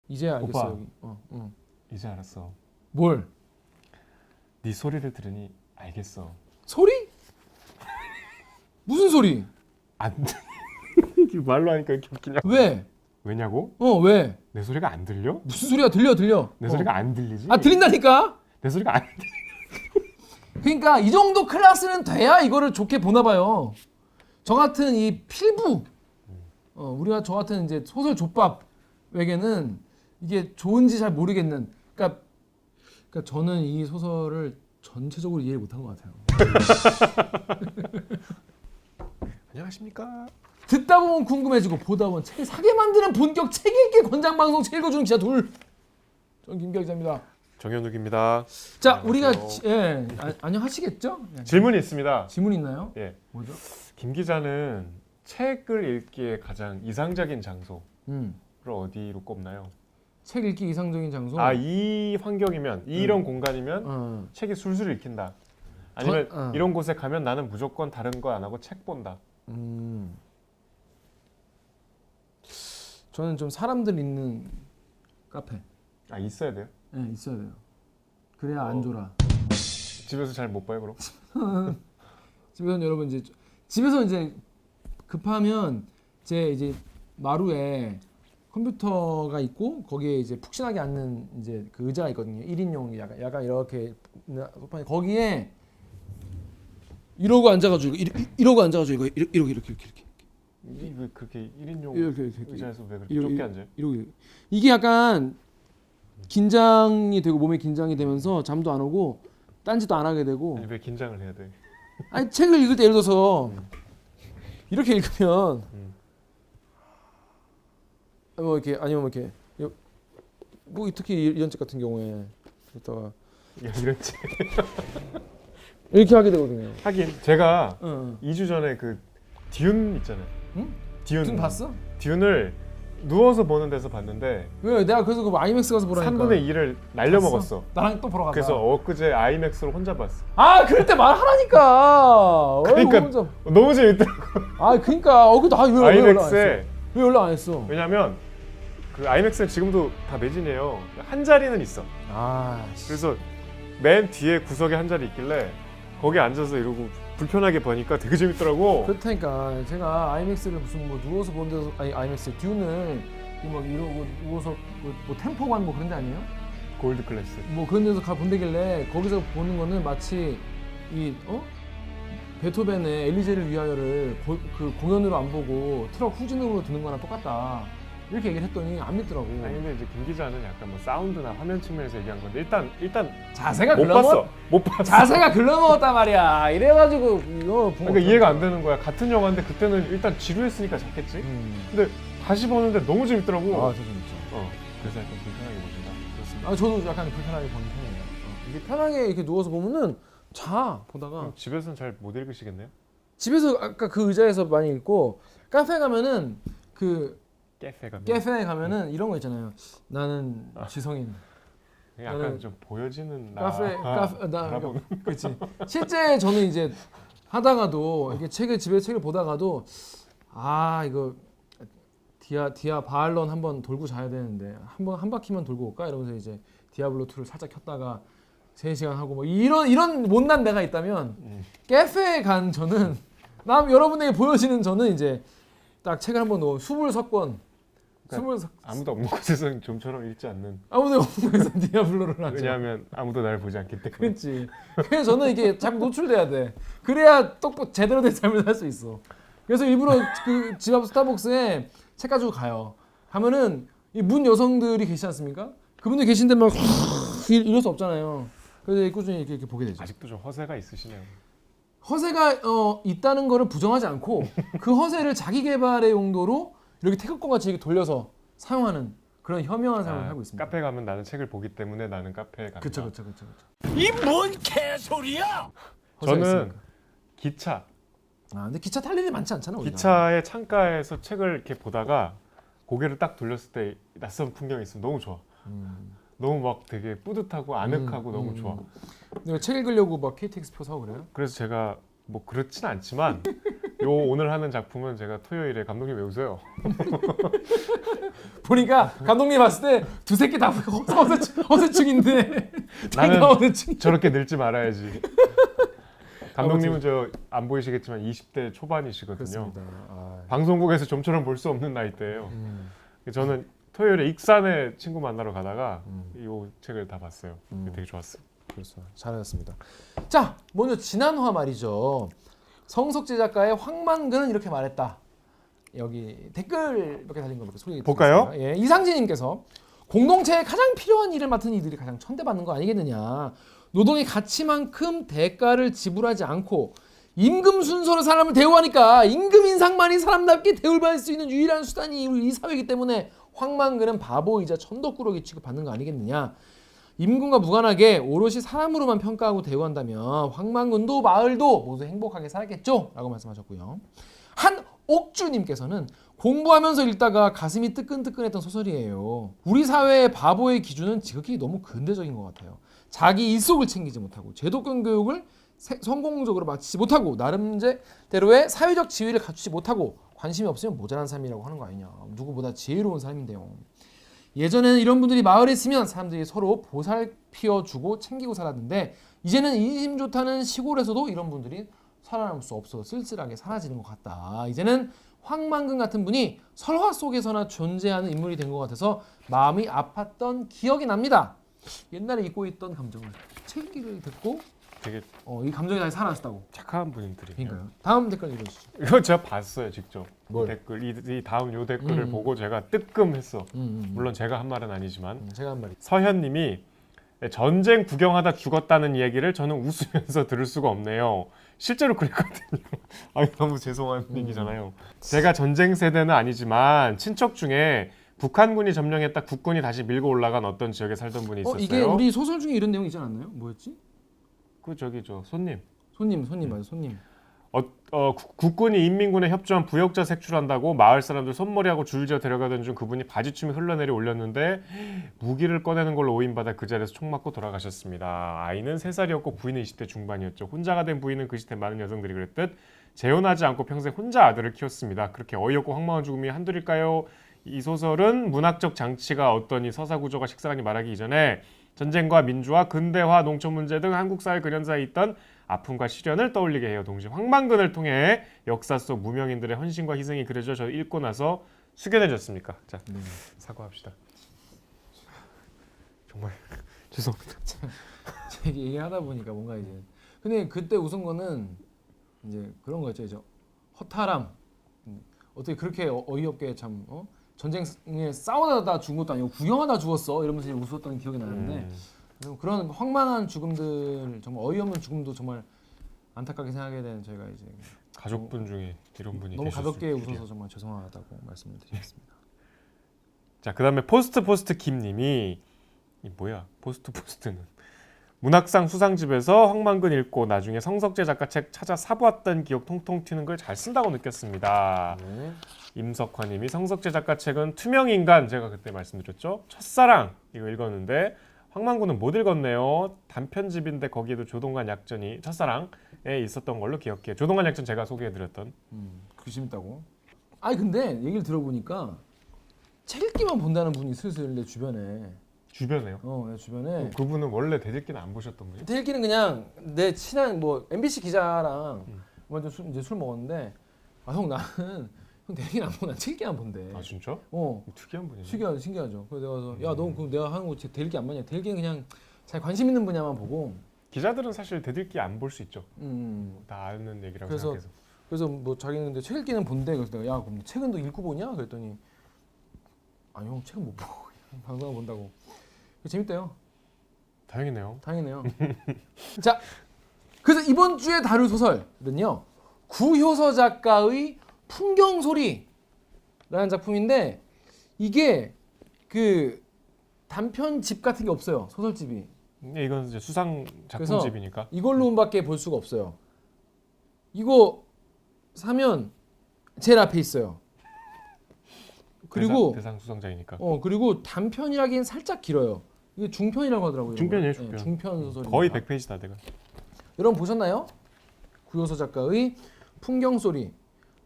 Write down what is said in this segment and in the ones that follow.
이제 알겠어. 오빠. 여기. 응. 이제 알았어. 뭘? 네 소리를 들으니 알겠어. 소리? 무슨 소리? 안 말로 하니까 이렇게 웃기냐? 왜? 왜냐고? 왜? 내 소리가 안 들려? 무슨 소리야? 들려. 내 소리가 안 들리지? 아 들린다니까. 내 소리가 안 들려. 그러니까 이 정도 클래스는 돼야 이거를 좋게 보나 봐요. 저 같은 이 필부, 우리가 저 같은 이제 소설 족밥에게는 이게 좋은지 잘 모르겠는. 그러니까 저는 이 소설을 전체적으로 이해를 못한 것 같아요. 안녕하십니까? 듣다 보면 궁금해지고 보다 보면 책을 사게 만드는 본격 책 읽기 권장 방송 책 읽어주는 기자 둘. 전 김기아 기자입니다. 정현욱입니다. 자, 우리가 안녕하세요. 안녕하시겠죠? 질문이 있습니다. 질문 있나요? 예, 뭐죠? 김 기자는 책을 읽기에 가장 이상적인 장소를 음. 어디로 꼽나요? 책 읽기 이상적인 장소. 이 환경이면 이런 공간이면 책이 술술 읽힌다. 아니면 이런 곳에 가면 나는 무조건 다른 거 안 하고 책 본다. 저는 좀 사람들 있는 카페. 있어야 돼요? 네, 있어야 돼요. 그래야 안 졸아. 집에서 잘 못 봐요, 그럼? 집에서는 여러분 집에서 이제 급하면 제 이제 마루에 컴퓨터가 있고 거기에 이제 푹신하게 앉는 이제 그 의자가 있거든요. 1인용 약간 이렇게 소파에 거기에 이러고 앉아가지고 이러고 앉아가지고 이렇게 왜 그렇게 1인용 이렇게 의자에서 왜 그렇게 좁게 앉아요? 이러고 이게 약간 긴장이 되고 몸에 긴장이 되면서 잠도 안 오고 딴짓도 안 하게 되고. 아니 왜 긴장을 해야 돼? 아니 책을 읽을 때 예를 들어서 이렇게 읽으면 뭐 이렇게 아니면 뭐 이렇게 뭐 특히 이런 책 같은 경우에 그러다가 이런 책 이렇게 하게 되거든요. 하긴 제가 응. 2주 전에 그 듄 있잖아요. 응? 듄 봤어? 듄을 누워서 보는 데서 봤는데 왜 내가 그래서 그 아이맥스 가서 보라니까. 3분의 2를 날려 먹었어. 나랑 또 보러 가자. 그래서 엊그제 아이맥스로 혼자 봤어. 그럴 때 말하라니까. 그러니까 너무 재밌더라고. 그러니까 그래도 왜 아이맥스에 왜 연락 안 했어? 왜냐면 그 아이맥스는 지금도 다 매진이에요. 한 자리는 있어. 그래서 맨 뒤에 구석에 한 자리 있길래 거기 앉아서 이러고 불편하게 보니까 되게 재밌더라고. 그렇다니까 제가 아이맥스를 무슨 뭐 누워서 보는 데서 아이맥스 듄을 막 이러고 누워서 뭐 템포만 뭐 그런 데 아니에요? 골드 클래스. 뭐 그런 데서 가 본다길래 거기서 보는 거는 마치 베토벤의 엘리제를 위하여를 그 공연으로 안 보고 트럭 후진으로 듣는 거랑 똑같다 이렇게 얘기를 했더니 안 믿더라고. 아니 근데 이제 김 기자는 약간 뭐 사운드나 화면 측면에서 얘기한 건데 일단 자세가 못 봤어. 자세가 글러먹었단 말이야. 이래가지고 이거 그러니까 이해가 안 되는 거야. 같은 영화인데 그때는 일단 지루했으니까 잤겠지. 근데 다시 보는데 너무 재밌더라고. 저 재밌죠. 그래서 약간 불편하게 보신다. 그렇습니다. 저도 약간 불편하게 보는 편이에요. 이게 편하게 이렇게 누워서 보면은 보다가 집에서는 잘 못 읽으시겠네요? 집에서 아까 그 의자에서 많이 읽고 카페 가면은 카페에 가면은 이런 거 있잖아요. 나는 지성인. 약간 좀 보여지는 카페 알아보는. 그렇지. 실제 저는 이제 하다가도 이렇게 집에 책을 보다가도 이거 디아 바알런 한번 돌고 자야 되는데 한 바퀴만 돌고 올까 이러면서 이제 디아블로 2를 살짝 켰다가 3시간 하고 뭐 이런 못난 내가 있다면 카페에 간 저는 여러분에게 보여지는 저는 이제 딱 책을 한번 넣어 아무도 없는 곳에서는 좀처럼 읽지 않는. 아무도 없는 곳에서 디아블로를 하죠. 왜냐하면 아무도 날 보지 않기 때문에. 그렇지. 그래서 저는 이게 자꾸 노출돼야 돼. 그래야 제대로 된 삶을 살 수 있어. 그래서 일부러 그 집 앞 스타벅스에 책 가지고 가요. 가면은 이 문 여성들이 계시지 않습니까? 그분들 계신데 막 이럴 수 없잖아요. 그래서 꾸준히 이렇게 보게 되죠. 아직도 좀 허세가 있으시네요. 허세가 있다는 거를 부정하지 않고 그 허세를 자기 개발의 용도로 이렇게 태극권 같이 이렇게 돌려서 사용하는 그런 현명한 삶을 살고 있습니다. 카페 가면 나는 책을 보기 때문에 나는 카페에 간다. 그렇죠. 이 뭔 개소리야? 저는 있으니까. 기차. 근데 기차 탈 일이 많지 않잖아. 우리가. 기차의 창가에서 책을 이렇게 보다가 고개를 딱 돌렸을 때 낯선 풍경이 있으면 너무 좋아. 너무 막 되게 뿌듯하고 아늑하고 너무 좋아. 내가 책 읽으려고 막 KTX 표 사고 그래요? 그래서 제가 뭐 그렇진 않지만 요 오늘 하는 작품은 제가 토요일에 감독님 왜 웃어요? 보니까 감독님 봤을 때 두세 개 다 어세충인데 나는 어세충. 저렇게 늙지 말아야지. 감독님은 저 안 보이시겠지만 20대 초반이시거든요. 그렇습니다. 아, 방송국에서 좀처럼 볼 수 없는 나이대예요. 저는 토요일에 익산에 친구 만나러 가다가 이 책을 다 봤어요. 되게 좋았어요. 그렇죠. 잘하셨습니다. 자, 먼저 지난화 말이죠. 성석재 작가의 황만근은 이렇게 말했다. 여기 댓글 몇 개 달린 거 몇 개 소개해 볼까요? 드리겠습니다. 예, 이상진님께서 공동체에 가장 필요한 일을 맡은 이들이 가장 천대받는 거 아니겠느냐. 노동의 가치만큼 대가를 지불하지 않고 임금 순서로 사람을 대우하니까 임금 인상만이 사람답게 대우받을 수 있는 유일한 수단이 이 사회이기 때문에 황만근은 바보이자 천덕꾸러기 취급받는 거 아니겠느냐. 임금과 무관하게 오롯이 사람으로만 평가하고 대우한다면 황만근도 마을도 모두 행복하게 살았겠죠? 라고 말씀하셨고요. 한옥주님께서는 공부하면서 읽다가 가슴이 뜨끈뜨끈했던 소설이에요. 우리 사회의 바보의 기준은 지극히 너무 근대적인 것 같아요. 자기 일속을 챙기지 못하고 제도권 교육을 성공적으로 마치지 못하고 나름대로의 사회적 지위를 갖추지 못하고 관심이 없으면 모자란 삶이라고 하는 거 아니냐. 누구보다 지혜로운 삶인데요. 예전에는 이런 분들이 마을에 있으면 사람들이 서로 보살피어주고 챙기고 살았는데 이제는 인심 좋다는 시골에서도 이런 분들이 살아남을 수 없어 쓸쓸하게 사라지는 것 같다. 이제는 황만근 같은 분이 설화 속에서나 존재하는 인물이 된 것 같아서 마음이 아팠던 기억이 납니다. 옛날에 잊고 있던 감정을 책 읽기를 듣고 되게 이 감정이 다시 살아났다고. 착한 분들이에요. 그러니까요. 다음 댓글 읽어주시죠. 이거 제가 봤어요 직접. 뭘? 댓글 이 다음 요 댓글을 보고 제가 뜨끔했어. 물론 물론 제가 한 말은 아니지만 제가 한 말이 서현님이 전쟁 구경하다 죽었다는 얘기를 저는 웃으면서 들을 수가 없네요. 실제로 그랬거든요. 아니 너무 죄송한 얘기잖아요. 제가 전쟁 세대는 아니지만 친척 중에 북한군이 점령했다 국군이 다시 밀고 올라간 어떤 지역에 살던 분이 있었어요. 이게 우리 소설 중에 이런 내용 있지 않았나요? 뭐였지? 그 저기 저 손님. 손님 맞아요. 손님. 국군이 인민군에 협조한 부역자 색출한다고 마을 사람들 손머리하고 줄지어 데려가던 중 그분이 바지춤이 흘러내려 올렸는데 무기를 꺼내는 걸로 오인받아 그 자리에서 총 맞고 돌아가셨습니다. 아이는 3살이었고 부인은 20대 중반이었죠. 혼자가 된 부인은 그 시대 많은 여성들이 그랬듯 재혼하지 않고 평생 혼자 아들을 키웠습니다. 그렇게 어이없고 황망한 죽음이 한둘일까요? 이 소설은 문학적 장치가 어떠니 서사구조가 식상하니 말하기 이전에 전쟁과 민주화, 근대화, 농촌 문제 등 한국 사회 근현사에 있던 아픔과 시련을 떠올리게 해요. 동시에 황만근을 통해 역사 속 무명인들의 헌신과 희생이 그려져 저 읽고 나서 숙연해졌습니까? 자, 사과합시다. 정말 죄송합니다. 제가 얘기하다 보니까 뭔가 이제 근데 그때 웃은 거는 이제 그런 거였죠. 이제 허탈함. 어떻게 그렇게 어이없게 참 전쟁에 싸우다 죽은 것도 아니고 구경하다 죽었어 이러면서 웃었던 기억이 나는데 그런 황망한 죽음들 정말 어이없는 죽음도 정말 안타깝게 생각하게 되는 저희가 이제 가족분 중에 이런 분이 너무 계실 가볍게 수 있겠네요. 웃어서 정말 죄송하다고 말씀을 드리겠습니다. 자, 그다음에 포스트 김님이 이 뭐야? 포스트는 문학상 수상집에서 황만근 읽고 나중에 성석재 작가 책 찾아 사보았던 기억 통통 튀는 걸 잘 쓴다고 느꼈습니다. 임석환님이 성석재 작가 책은 투명인간 제가 그때 말씀드렸죠. 첫사랑 이거 읽었는데 황만근은 못 읽었네요. 단편집인데 거기에도 조동관 약전이 첫사랑에 있었던 걸로 기억해요. 조동관 약전 제가 소개해드렸던. 그 재밌다고? 아니 근데 얘기를 들어보니까 책 읽기만 본다는 분이 슬슬 내 주변에 주변에요. 내 주변에 그분은 원래 대들기는 안 보셨던 분이에요? 대일기는 그냥 내 친한 뭐 MBC 기자랑 먼저 이제 술 먹었는데 형 나는 형 대일기는 안 보고 난 책 읽기만 본대. 아 진짜? 특이한 분이네. 신기하죠. 그래서 내가 가서 야 너 그럼 내가 하는 거 대일기 안 봤냐? 대일기는 그냥 자기 관심 있는 분야만 보고. 기자들은 사실 대들기 안 볼 수 있죠. 다 아는 얘기라고 그래서, 생각해서. 그래서 뭐 자기는 근데 책 읽기는 본대. 그래서 내가 야 그럼 책은 너 읽고 보냐? 그랬더니 아니 형 책은 못 보고 그냥 방송만 본다고. 재밌대요. 다행이네요. 자, 그래서 이번 주에 다룰 소설은요 구효서 작가의 풍경소리라는 작품인데 이게 그 단편집 같은 게 없어요. 소설집이. 이건 이제 수상 작품집이니까. 이걸로밖에 볼 수가 없어요. 이거 사면 제일 앞에 있어요. 그리고 대상 수상자이니까. 그리고 단편이라기엔 살짝 길어요. 이게 중편이라고 하더라고요. 중편이에요, 중편. 네, 중편 소설. 거의 100페이지다 내가. 여러분 보셨나요? 구효서 작가의 풍경소리.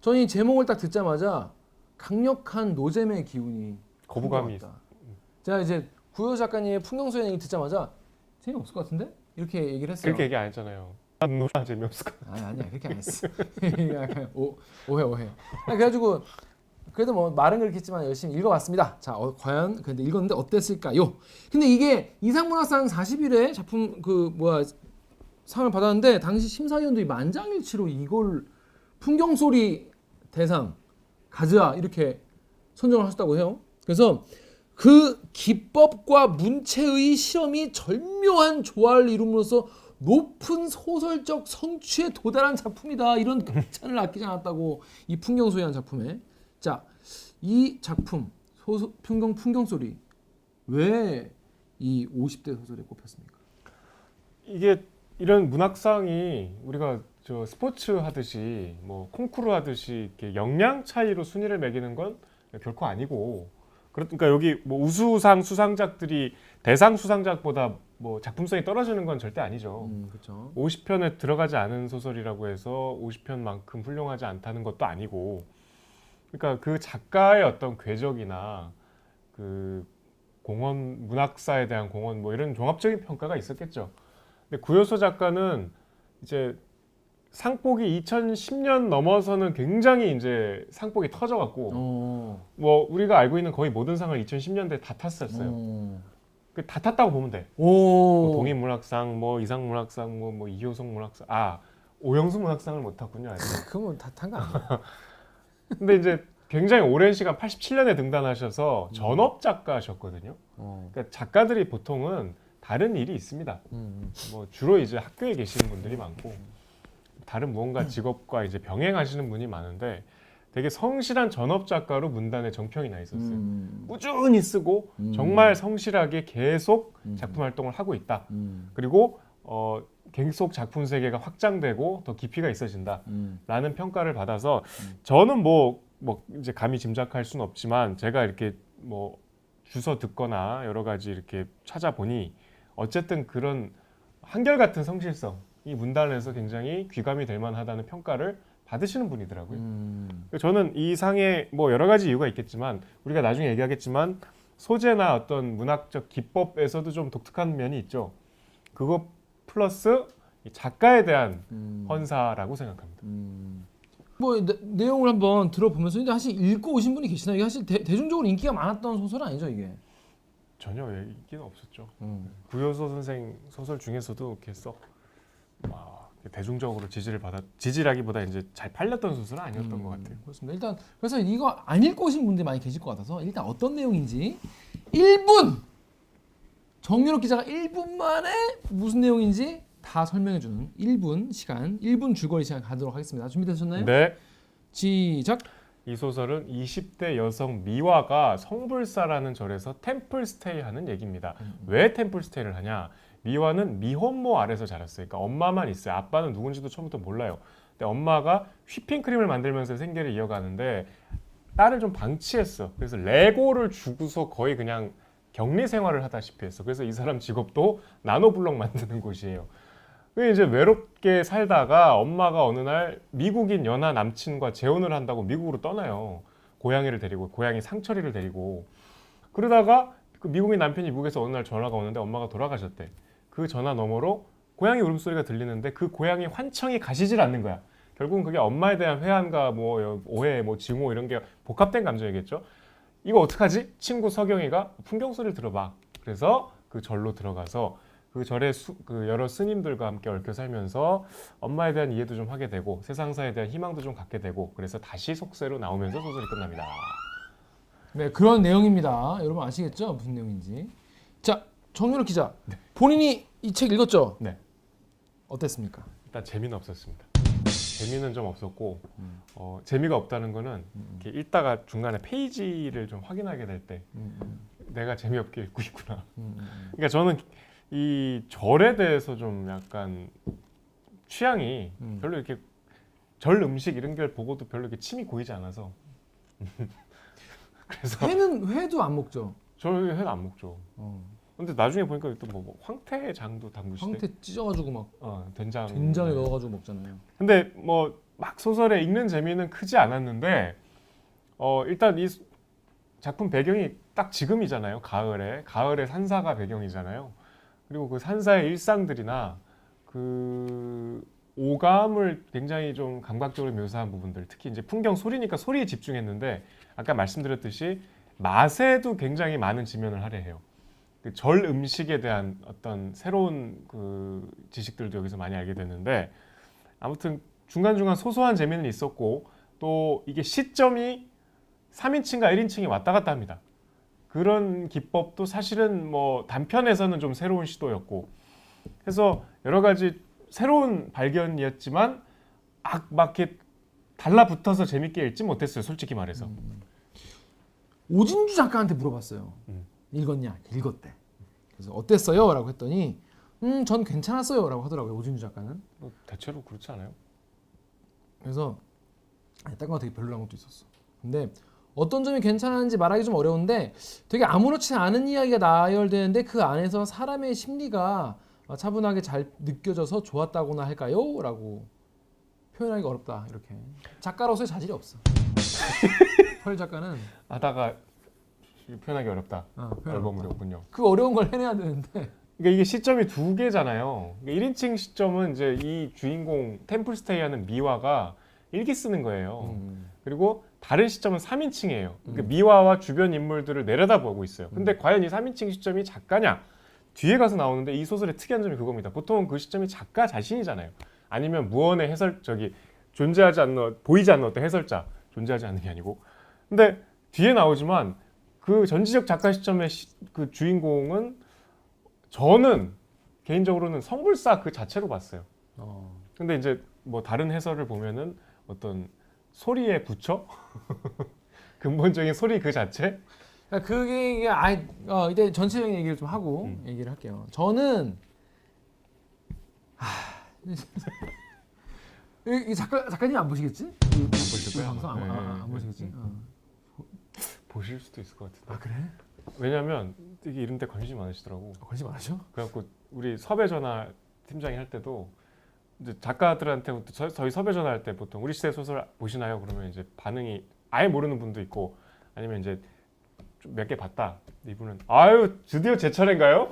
저는 이 제목을 딱 듣자마자 강력한 노잼의 기운이 거부감이 풍겨왔다. 제가 이제 구효 작가님의 풍경소년 얘기 듣자마자 재미없을 것 같은데? 이렇게 얘기를 했어요. 그렇게 얘기 안 했잖아요. 난 놀아 재미없을 것 같아. 아니야 그렇게 안 했어. 약간 오해. 그래가지고 그래도 뭐 말은 그렇게 했지만 열심히 읽어봤습니다. 자 과연 근데 읽었는데 어땠을까요? 근데 이게 이상문학상 40일에 작품 상을 받았는데 당시 심사위원들이 만장일치로 이걸 풍경소리 대상 가즈아 이렇게 선정을 하셨다고 해요. 그래서 그 기법과 문체의 실험이 절묘한 조화를 이룸으로써 높은 소설적 성취에 도달한 작품이다. 이런 극찬을 아끼지 않았다고 이 풍경소리라는 작품에. 자, 이 작품 풍경소리 왜 이 50대 소설에 꼽혔습니까? 이게 이런 문학상이 우리가 저 스포츠 하듯이 뭐 콩쿠르 하듯이 이렇게 역량 차이로 순위를 매기는 건 결코 아니고, 그러니까 여기 뭐 우수상 수상작들이 대상 수상작보다 뭐 작품성이 떨어지는 건 절대 아니죠. 그렇죠. 50편에 들어가지 않은 소설이라고 해서 50편만큼 훌륭하지 않다는 것도 아니고, 그러니까 그 작가의 어떤 궤적이나 그 공헌 문학사에 대한 공헌 뭐 이런 종합적인 평가가 있었겠죠. 근데 구효소 작가는 이제 상복이 2010년 넘어서는 굉장히 이제 상복이 터져갖고 뭐 우리가 알고 있는 거의 모든 상을 2010년대에 다 탔었어요. 그 다 탔다고 보면 돼. 뭐 동인문학상, 뭐 이상문학상, 뭐 이효성 문학상, 오영수 문학상을 못 탔군요. 아직. 그러면 다 탄 거 아니야? 근데 이제 굉장히 오랜 시간 87년에 등단하셔서 전업 작가셨거든요. 그러니까 작가들이 보통은 다른 일이 있습니다. 뭐 주로 이제 학교에 계시는 분들이 많고 다른 무언가 직업과 이제 병행하시는 분이 많은데 되게 성실한 전업 작가로 문단에 정평이 나 있었어요. 꾸준히 쓰고 정말 성실하게 계속 작품 활동을 하고 있다. 그리고 계속 작품 세계가 확장되고 더 깊이가 있어진다라는 평가를 받아서 저는 뭐 이제 감히 짐작할 수는 없지만 제가 이렇게 뭐 주워 듣거나 여러 가지 이렇게 찾아보니 어쨌든 그런 한결같은 성실성 이 문단에서 굉장히 귀감이 될 만하다는 평가를 받으시는 분이더라고요. 저는 이 상에 뭐 여러 가지 이유가 있겠지만 우리가 나중에 얘기하겠지만 소재나 어떤 문학적 기법에서도 좀 독특한 면이 있죠. 그거 플러스 작가에 대한 헌사라고 생각합니다. 뭐 내용을 한번 들어보면서 근데 사실 읽고 오신 분이 계시나요? 이게 사실 대중적으로 인기가 많았던 소설 아니죠 이게? 전혀 인기는 없었죠. 구효소 선생 소설 중에서도 이렇게 썩 대중적으로 지지라기보다 이제 잘 팔렸던 소설은 아니었던 것 같아요. 그렇습니다. 일단 그래서 이거 안 읽고 오신 분들이 많이 계실 것 같아서 일단 어떤 내용인지 1분 정유럽 기자가 1분 만에 무슨 내용인지 다 설명해주는 1분 시간, 1분 줄거리 시간 가도록 하겠습니다. 준비되셨나요? 네. 시작. 이 소설은 20대 여성 미화가 성불사라는 절에서 템플스테이하는 얘기입니다. 왜 템플스테이를 하냐? 미화는 미혼모 아래서 자랐어요. 그러니까 엄마만 있어요. 아빠는 누군지도 처음부터 몰라요. 근데 엄마가 휘핑크림을 만들면서 생계를 이어가는데 딸을 좀 방치했어. 그래서 레고를 주고서 거의 그냥 격리 생활을 하다시피 했어. 그래서 이 사람 직업도 나노블럭 만드는 곳이에요. 이제 외롭게 살다가 엄마가 어느 날 미국인 연하 남친과 재혼을 한다고 미국으로 떠나요. 고양이를 데리고, 고양이 상철이를 데리고. 그러다가 그 미국인 남편이 미국에서 어느 날 전화가 오는데 엄마가 돌아가셨대. 그 전화 너머로 고양이 울음소리가 들리는데 그 고양이 환청이 가시질 않는 거야. 결국은 그게 엄마에 대한 회한과 뭐 오해, 뭐 증오 이런 게 복합된 감정이겠죠. 이거 어떡하지? 친구 서경이가 풍경소리를 들어봐. 그래서 그 절로 들어가서 그 절의 그 여러 스님들과 함께 얽혀 살면서 엄마에 대한 이해도 좀 하게 되고 세상사에 대한 희망도 좀 갖게 되고 그래서 다시 속세로 나오면서 소설이 끝납니다. 네, 그런 내용입니다. 여러분 아시겠죠? 무슨 내용인지. 자, 정유럽 기자. 본인이 이 책 읽었죠? 네. 어땠습니까? 일단 재미는 없었습니다. 재미는 좀 없었고 재미가 없다는 거는 이렇게 읽다가 중간에 페이지를 좀 확인하게 될 때 내가 재미없게 읽고 있구나. 그러니까 저는 이 절에 대해서 좀 약간 취향이 별로 이렇게 절 음식 이런 걸 보고도 별로 이렇게 침이 고이지 않아서 그래서 회도 안 먹죠. 저는 회는 안 먹죠. 근데 나중에 보니까 또 뭐 황태장도 담그시대. 황태 찢어가지고 막 된장에 된장에 넣어가지고 먹잖아요. 근데 뭐 막 소설에 읽는 재미는 크지 않았는데 일단 이 작품 배경이 딱 지금이잖아요. 가을에 산사가 배경이잖아요. 그리고 그 산사의 일상들이나 그 오감을 굉장히 좀 감각적으로 묘사한 부분들, 특히 이제 풍경 소리니까 소리에 집중했는데 아까 말씀드렸듯이 맛에도 굉장히 많은 지면을 할애해요. 그 절 음식에 대한 어떤 새로운 그 지식들도 여기서 많이 알게 됐는데 아무튼 중간중간 소소한 재미는 있었고 또 이게 시점이 3인칭과 1인칭이 왔다 갔다 합니다. 그런 기법도 사실은 뭐 단편에서는 좀 새로운 시도였고 해서 여러 가지 새로운 발견이었지만 막 이렇게 달라붙어서 재밌게 읽지 못했어요. 솔직히 말해서. 오진주 작가한테 물어봤어요. 읽었냐? 읽었대. 그래서 어땠어요? 라고 했더니 전 괜찮았어요. 라고 하더라고요. 오진주 작가는. 대체로 그렇지 않아요? 그래서 딴 거 되게 별로란 것도 있었어. 근데 어떤 점이 괜찮은지 말하기 좀 어려운데 되게 아무렇지 않은 이야기가 나열되는데 그 안에서 사람의 심리가 차분하게 잘 느껴져서 좋았다고나 할까요? 라고 표현하기가 어렵다. 이렇게. 작가로서의 자질이 없어. 펄 작가는 하다가 표현하기 어렵다. 앨범이었군요. 그 어려운 걸 해내야 되는데 그러니까 이게 시점이 두 개잖아요. 1인칭 시점은 이제 이 주인공 템플스테이하는 미화가 일기 쓰는 거예요. 그리고 다른 시점은 3인칭이에요. 그러니까 미화와 주변 인물들을 내려다보고 있어요. 근데 과연 이 3인칭 시점이 작가냐? 뒤에 가서 나오는데 이 소설의 특이한 점이 그겁니다. 보통은 그 시점이 작가 자신이잖아요. 아니면 무언의 존재하지 않는 보이지 않는 어떤 해설자, 존재하지 않는 게 아니고. 근데 뒤에 나오지만 그 전지적 작가 시점의 그 주인공은 저는 개인적으로는 성불사 그 자체로 봤어요. 근데 이제 뭐 다른 해설을 보면은 어떤 소리의 부처? 근본적인 소리 그 자체? 그러니까 그게 이제 전체적인 얘기를 좀 하고 얘기를 할게요. 저는 이 작가님 안 보시겠지? 안 보실 거예요? 방송 네. 안 보시겠지? 보실 수도 있을 것 같은데. 아 그래? 왜냐면 되게 이런 데 관심이 많으시더라고. 관심 많으셔? 그래갖고 우리 섭외전화 팀장이 할 때도 이제 작가들한테부터 저희 섭외전화 할 때 보통 우리 시대 소설 보시나요? 그러면 이제 반응이 아예 모르는 분도 있고 아니면 이제 몇 개 봤다. 이분은 아유 드디어 제 차례인가요?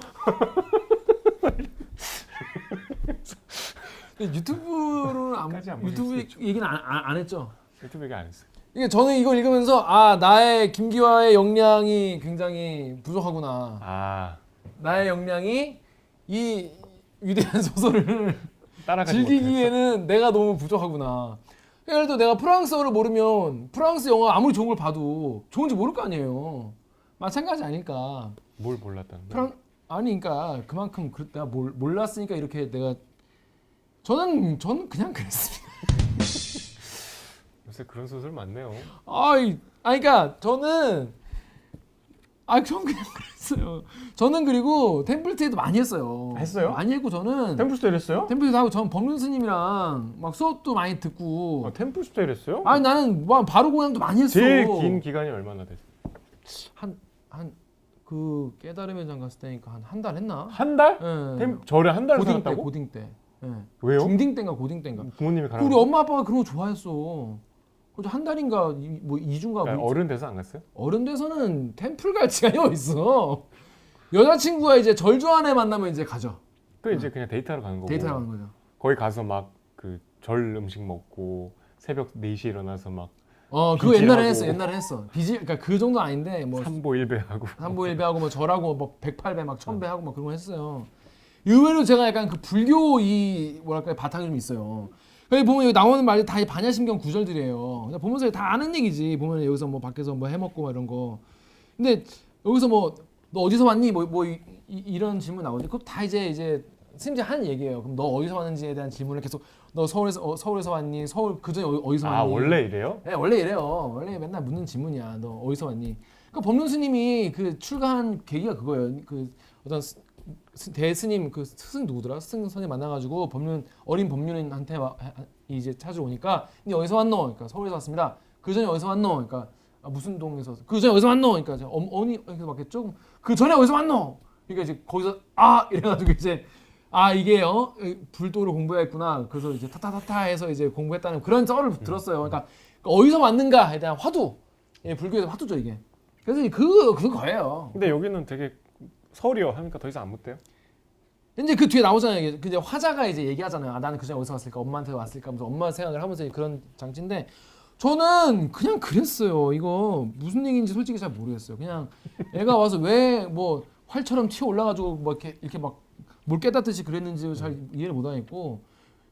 유튜브로는 까지 안 보실 유튜브 수도 있죠. 얘기는 안 했죠. 유튜브 얘기 안 했어요. 이게 저는 이걸 읽으면서 나의 김기화의 역량이 굉장히 부족하구나. 나의 역량이 이 위대한 소설을 따라가지 즐기기에는 내가 너무 부족하구나. 예를 들어 내가 프랑스어를 모르면 프랑스 영화 아무리 좋은 걸 봐도 좋은지 모를 거 아니에요. 마찬가지 아닐까. 뭘 몰랐다는 거야? 그러니까 그만큼 내가 몰랐으니까 이렇게 내가 저는 그냥 그랬습니다. 요새 그런 소설 많네요. 그러니까 저는 그냥 그랬어요. 저는 그리고 템플스테이도 많이 했어요. 했어요? 많이 했고 저는 템플스테이 했어요? 템플스테이 하고 전 법륜 스님이랑 막 수업도 많이 듣고. 템플스테이 했어요? 나는 바로 공양도 많이 했어. 제일 긴 기간이 얼마나 됐어요? 그 깨달음의 장 갔을 때니까 한 달 했나? 한 달? 예. 절에 한 달을 고딩 때 살았다고? 고딩 때. 예. 왜요? 중딩 때인가 고딩 때인가. 부모님이 가라고. 우리 엄마 아빠가 그런 거 좋아했어. 그래서 한 달인가 뭐 2주인가 그러니까 어른 돼서 안 갔어요? 어른 돼서는 템플 갈 시간이 어딨어. 여자친구가 이제 절주안에 만나면 이제 가죠. 그 이제 그냥 데이트하러 가는 거고. 데이트하러 가는 거죠. 거기 가서 막 그 절 음식 먹고 새벽 4시에 일어나서 막 그거 옛날에 비질하고. 했어. 그러니까 그 정도 아닌데 뭐 삼보일배하고 삼보일배하고 뭐 절하고 뭐 108배 막 1000배하고 막 그런 거 했어요. 의외로 제가 약간 그 불교 뭐랄까 바탕이 좀 있어요. 여기 보면 여기 나오는 말이 다 반야심경 구절들이에요. 그냥 보면서 다 아는 얘기지. 보면 여기서 뭐 밖에서 뭐 해먹고 막 이런 거. 근데 여기서 뭐 너 어디서 왔니? 이런 질문 나오지. 그거 다 이제 스님들이 하는 얘기예요. 그럼 너 어디서 왔는지에 대한 질문을 계속 너 서울에서 왔니? 서울 그전에 어디서 왔니? 원래 이래요? 네, 원래 이래요. 원래 맨날 묻는 질문이야. 너 어디서 왔니? 그 법륜 스님이 그 출가한 계기가 그거예요. 그 어떤 대스님 그 스승 누구더라? 스승 선생 만나가지고 어린 법륜인한테 이제 찾으러 오니까 니 어디서 왔노? 그러니까 서울에서 왔습니다. 그 전에 어디서 왔노? 그러니까 무슨 동에서 그 전에 어디서 왔노? 그러니까 어머니 이렇게 맞겠죠? 그 전에 어디서 왔노? 그러니까 이제 거기서 이래가지고 이제 아 이게 불도를 공부했구나. 그래서 이제 타타타타 해서 이제 공부했다는 그런 썰을 들었어요. 그러니까 어디서 왔는가에 대한 화두. 예, 불교에서 화두죠 이게. 그래서 그거예요. 근데 여기는 되게 서울이요 하니까 더 이상 안 묻대요. 이제 그 뒤에 나오잖아요. 이게 이제 화자가 이제 얘기하잖아요. 아, 나는 그전에 어디서 왔을까? 엄마한테 왔을까? 하면서 엄마 생각을 하면서 그런 장치인데 저는 그냥 그랬어요. 이거 무슨 얘기인지 솔직히 잘 모르겠어요. 그냥 애가 와서 왜 뭐 활처럼 튀어 올라가지고 뭐 이렇게 막 뭘 깨닫듯이 그랬는지 잘 이해를 못 하겠고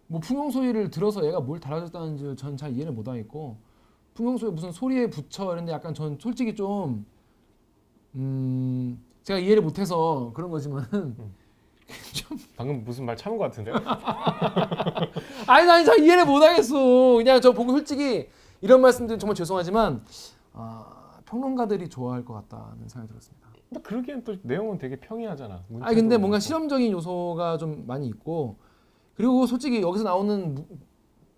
뭐 풍경 소리를 들어서 얘가 뭘 달아줬다는지 전 잘 이해를 못 하겠고 풍경 소리 무슨 소리에 붙여 이런데 약간 전 솔직히 좀 제가 이해를 못해서 그런 거지만은 방금 무슨 말 참은 것 같은데요? 아니 잘 이해를 못하겠어. 그냥 저 보고 솔직히 이런 말씀드리면 정말 죄송하지만 평론가들이 좋아할 것 같다는 생각이 들었습니다. 근데 그러기엔 또 내용은 되게 평이하잖아. 아니 근데 뭔가 문체도 실험적인 요소가 좀 많이 있고 그리고 솔직히 여기서 나오는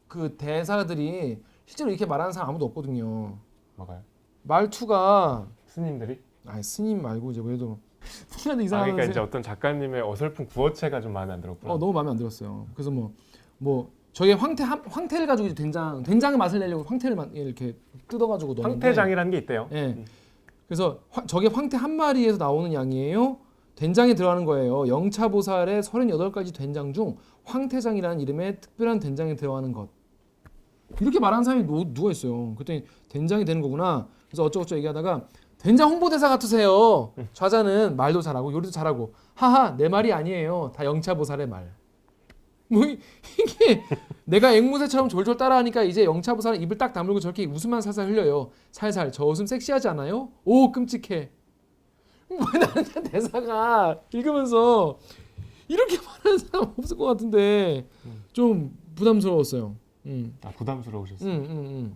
그 대사들이 실제로 이렇게 말하는 사람 아무도 없거든요. 뭐가요? 말투가 스님들이? 아니 스님 말고 이제 왜도 스님한테 아, 이상한 그러니까 이제 어떤 작가님의 어설픈 구어체가 좀 마음에 안 들었구나. 너무 마음에 안 들었어요. 그래서 뭐 저게 황태를 가지고 이제 된장의 맛을 내려고 황태를 이렇게 뜯어가지고 넣는데 황태장이라는 게 있대요. 예. 그래서 저게 황태 한 마리에서 나오는 양이에요. 된장에 들어가는 거예요. 영차보살의 38가지 된장 중 황태장이라는 이름의 특별한 된장에 들어가는 것. 이렇게 말하는 사람이 누가 있어요. 그랬더니 된장이 되는 거구나. 그래서 어쩌고저쩌고 얘기하다가 된장 홍보대사 같으세요. 좌자는 말도 잘하고 요리도 잘하고 하하 내 말이 아니에요. 다 영차보살의 말. 뭐 이게 내가 앵무새처럼 졸졸 따라하니까 이제 영차보살은 입을 딱 다물고 저렇게 웃음만 살살 흘려요. 살살 저 웃음 섹시하지 않아요? 오 끔찍해. 뭐 나는 대사가 읽으면서 이렇게 말하는 사람 없을 것 같은데 좀 부담스러웠어요. 아 부담스러우셨어요.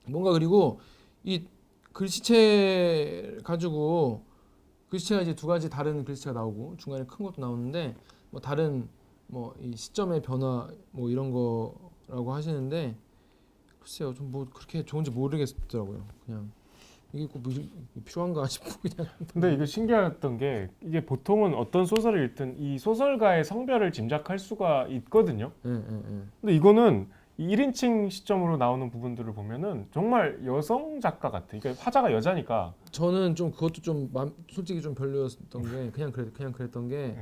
뭔가 그리고 이 글씨체 가지고 글씨체가 이제 두 가지 다른 글씨체가 나오고 중간에 큰 것도 나오는데 뭐 다른 뭐 이 시점의 변화 뭐 이런 거라고 하시는데 글쎄요 좀 뭐 그렇게 좋은지 모르겠더라고요. 그냥 이게 꼭 필요한가 싶고 그냥. 근데 이거 신기했던 게 이게 보통은 어떤 소설을 읽든 이 소설가의 성별을 짐작할 수가 있거든요. 근데 이거는 1인칭 시점으로 나오는 부분들을 보면은 정말 여성 작가 같아. 그러니까 화자가 여자니까. 저는 좀 그것도 좀 솔직히 좀 별로였던 게 그냥 그랬던 게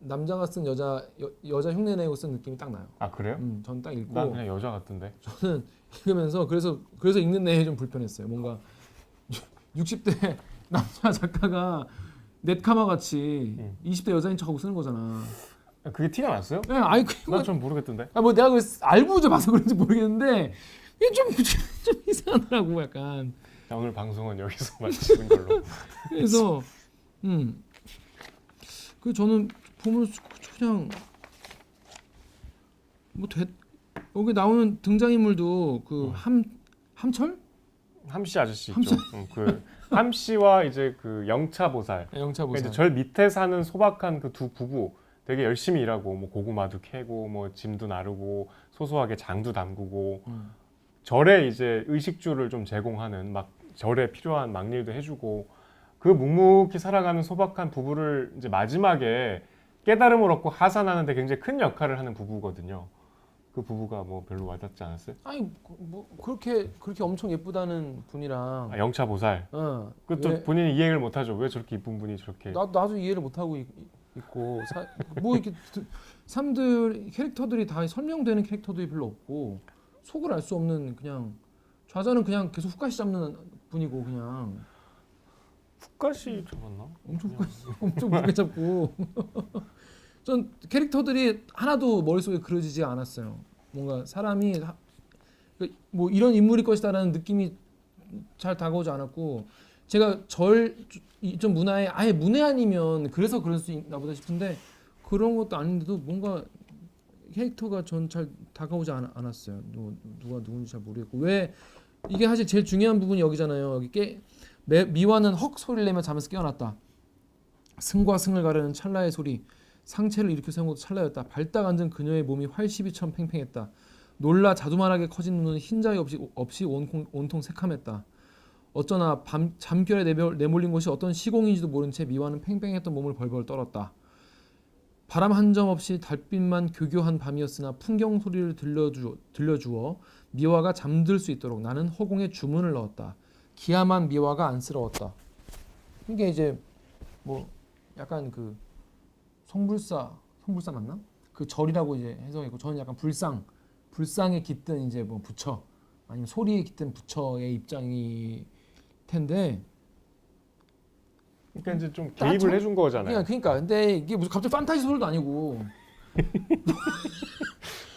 남자가 쓴 여자 흉내 내고 쓴 느낌이 딱 나요. 아 그래요? 전 딱 읽고 난 그냥 여자 같던데. 저는 읽으면서 그래서 읽는 내용이 좀 불편했어요. 뭔가 60대 남자 작가가 넷카마 같이 20대 여자인 척하고 쓰는 거잖아. 그게 티가 났어요? 네, 아니 난 좀 모르겠던데. 뭐 내가 그걸 알고 봐서 그런지 모르겠는데 이게 좀 이상하더라고 약간. 자, 오늘 방송은 여기서 마치는 걸로. 그래서 그 저는 보면서 그냥 여기 나오는 등장인물도 그 함철? 함씨 아저씨 있죠. 그 함씨와 이제 그 영차보살. 영차보살. 이제 절 밑에 사는 소박한 그 두 부부 되게 열심히 일하고 뭐 고구마도 캐고 뭐 짐도 나르고 소소하게 장도 담그고 절에 이제 의식주를 좀 제공하는 막 절에 필요한 막일도 해주고 그 묵묵히 살아가는 소박한 부부를 이제 마지막에 깨달음을 얻고 하산하는데 굉장히 큰 역할을 하는 부부거든요. 그 부부가 뭐 별로 와닿지 않았어요? 아니 뭐 그렇게 엄청 예쁘다는 분이랑 영차보살. 그것도 본인이 이해를 못하죠. 왜 저렇게 이쁜 분이 저렇게. 나도 이해를 못하고 있고 뭐 이렇게 캐릭터들이 다 설명되는 캐릭터들이 별로 없고 속을 알 수 없는 그냥 좌자는 그냥 계속 훅가시 잡는 분이고 그냥 훅가시 잡았나? 엄청 훅가시 잡고 전 캐릭터들이 하나도 머릿속에 그려지지 않았어요. 뭔가 사람이 뭐 이런 인물일 것이다라는 느낌이 잘 다가오지 않았고 제가 좀 문화에 아예 문외 아니면 그래서 그럴 수 있나 보다 싶은데 그런 것도 아닌데도 뭔가 캐릭터가 전 잘 다가오지 않았어요. 누가 누군지 잘 모르겠고 왜 이게 사실 제일 중요한 부분이 여기잖아요. 여기 미화는 헉 소리를 내며 잠에서 깨어났다. 승과 승을 가르는 찰나의 소리. 상체를 일으켜 세운 것도 찰나였다. 발딱 앉은 그녀의 몸이 활시비처럼 팽팽했다. 놀라 자두만하게 커진 눈은 흰자위 없이 온통 새카맸다. 어쩌나 잠결에 내몰린 것이 어떤 시공인지도 모른 채 미화는 팽팽했던 몸을 벌벌 떨었다. 바람 한 점 없이 달빛만 교교한 밤이었으나 풍경 소리를 들려주어 미화가 잠들 수 있도록 나는 허공에 주문을 넣었다. 기암한 미화가 안쓰러웠다. 이게 이제 뭐 약간 그 성불사 맞나? 그 절이라고 이제 해석했고 저는 약간 불상에 깃든 이제 뭐 부처 아니면 소리에 깃든 부처의 입장이 텐데. 그러니까 이제 좀 개입을 해준 거잖아요. 그러니까 근데 이게 무슨 갑자기 판타지 소설도 아니고.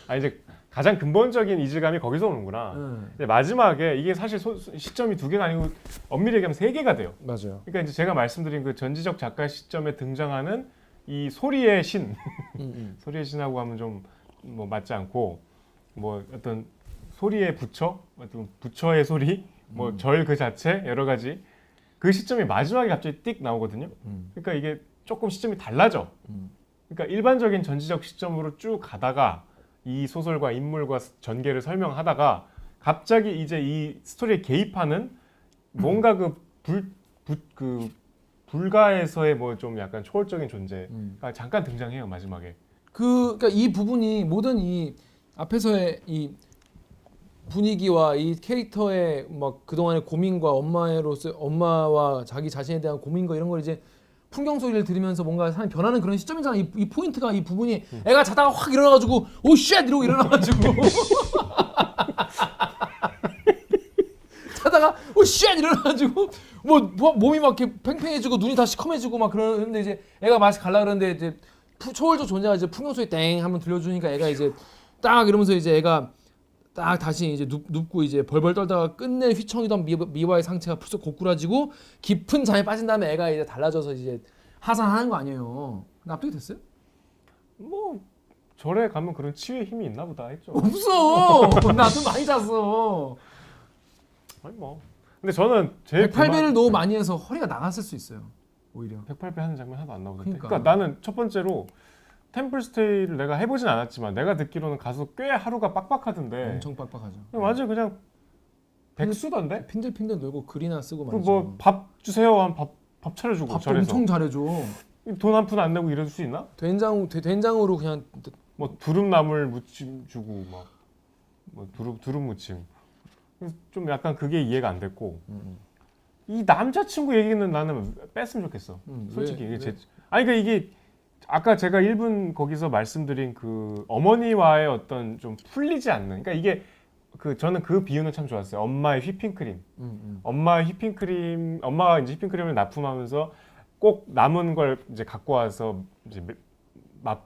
아 이제 가장 근본적인 이질감이 거기서 오는구나. 근데 마지막에 이게 사실 시점이 두 개가 아니고 엄밀히 얘기하면 세 개가 돼요. 맞아요. 그러니까 이제 제가 말씀드린 그 전지적 작가 시점에 등장하는 이 소리의 신, 소리의 신하고 하면 좀 뭐 맞지 않고 뭐 어떤 소리의 부처, 어떤 부처의 소리, 뭐 절 그 자체 여러 가지 그 시점이 마지막에 갑자기 띡 나오거든요. 그러니까 이게 조금 시점이 달라져. 그러니까 일반적인 전지적 시점으로 쭉 가다가 이 소설과 인물과 전개를 설명하다가 갑자기 이제 이 스토리에 개입하는 뭔가 그 불가에서의 뭐 좀 약간 초월적인 존재가 잠깐 등장해요 마지막에. 그러니까 이 부분이 모든 이 앞에서의 이 분위기와 이 캐릭터의 막 그동안의 고민과 엄마와 자기 자신에 대한 고민과 이런 걸 이제 풍경 소리를 들으면서 뭔가 사람이 변하는 그런 시점이잖아. 이 포인트가 이 부분이 애가 자다가 확 일어나가지고 오 쉣 이러고 일어나가지고 자다가 오 쉣 일어나가지고 뭐 몸이 막 이렇게 팽팽해지고 눈이 다 시커매지고 막 그러는데 이제 애가 맛이 갈라 그러는데 이제 초월적 존재가 이제 풍경 소리 땡 한번 들려주니까 애가 이제 딱 이러면서 이제 애가 딱 다시 이제 눕고 이제 벌벌 떨다가 끝내 휘청이던 미화의 상체가 풀썩 고꾸라지고 깊은 잠에 빠진 다음에 애가 이제 달라져서 이제 하산하는 거 아니에요. 납득이 됐어요? 뭐 절에 가면 그런 치유의 힘이 있나 보다 했죠. 없어. 나도 많이 잤어. 아니 뭐. 근데 저는 제일 108배를 너무 많이 해서 허리가 나갔을 수 있어요. 오히려. 108배 하는 장면 하나도 안 나오던데. 그러니까. 그러니까 나는 첫 번째로 템플스테이를 내가 해보진 않았지만 내가 듣기로는 가서 꽤 하루가 빡빡하던데. 엄청 빡빡하죠. 완전 그냥 백수던데? 핑들핑들 놀고 글이나 쓰고 그 말이죠. 뭐 밥 주세요 하면 밥 차려주고 밥도 절에서 엄청 잘해줘. 돈 한 푼 안 내고 이래줄 수 있나? 된장으로 그냥 뭐 두릅나물 무침 주고 뭐 두릅 무침. 좀 약간 그게 이해가 안 됐고 이 남자친구 얘기는 나는 뺐으면 좋겠어. 솔직히 왜? 이게 아니 그러니까 이게 아까 제가 1분 거기서 말씀드린 그 어머니와의 어떤 좀 풀리지 않는 그러니까 이게 그 저는 그 비유는 참 좋았어요. 엄마의 휘핑크림. 엄마가 이제 휘핑크림을 납품하면서 꼭 남은 걸 이제 갖고 와서 이제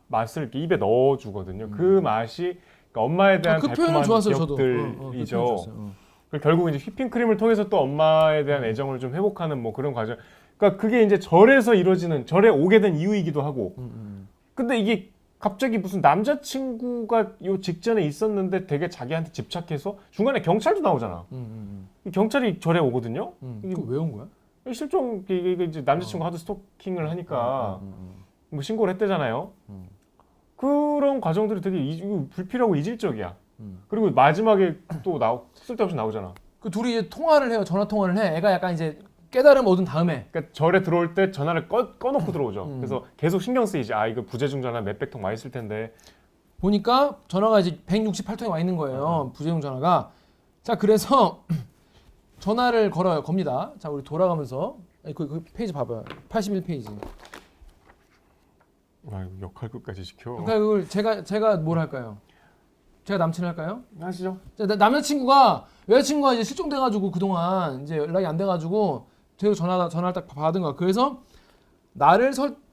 맛을 이렇게 입에 넣어 주거든요. 그 맛이 그러니까 엄마에 대한 그 표현은 달콤한 좋았어요, 저도. 기억들이죠. 결국 이제 휘핑크림을 통해서 또 엄마에 대한 애정을 좀 회복하는 뭐 그런 과정. 그러니까 그게 이제 절에서 이루어지는 절에 오게 된 이유이기도 하고. 근데 이게 갑자기 무슨 남자친구가 요 직전에 있었는데 되게 자기한테 집착해서 중간에 경찰도 나오잖아. 경찰이 절에 오거든요. 이게 왜 온 거야? 실종 이게 이제 남자친구 하도 스토킹을 하니까 뭐 신고를 했대잖아요. 그런 과정들이 되게 불필요하고 이질적이야. 그리고 마지막에 또 쓸데없이 나오잖아. 그 둘이 이제 통화를 해요. 전화 통화를 해. 애가 약간 이제 깨달음 얻은 다음에. 그러니까 절에 들어올 때 전화를 꺼놓고 들어오죠. 그래서 계속 신경 쓰이지. 아 이거 부재중 전화 몇백 통 와 있을 텐데. 보니까 전화가 이제 168통에 와 있는 거예요. 부재중 전화가. 자 그래서 전화를 겁니다. 자 우리 돌아가면서 그 페이지 봐봐요. 81페이지. 아 역할 끝까지 시켜. 그러니까 그걸 제가 뭘 할까요? 제가 남친을 할까요? 하시죠. 남자친구가 여자친구가 이제 실종돼가지고 그동안 이제 연락이 안 돼가지고 제가 전화를 딱 받은 거야. 그래서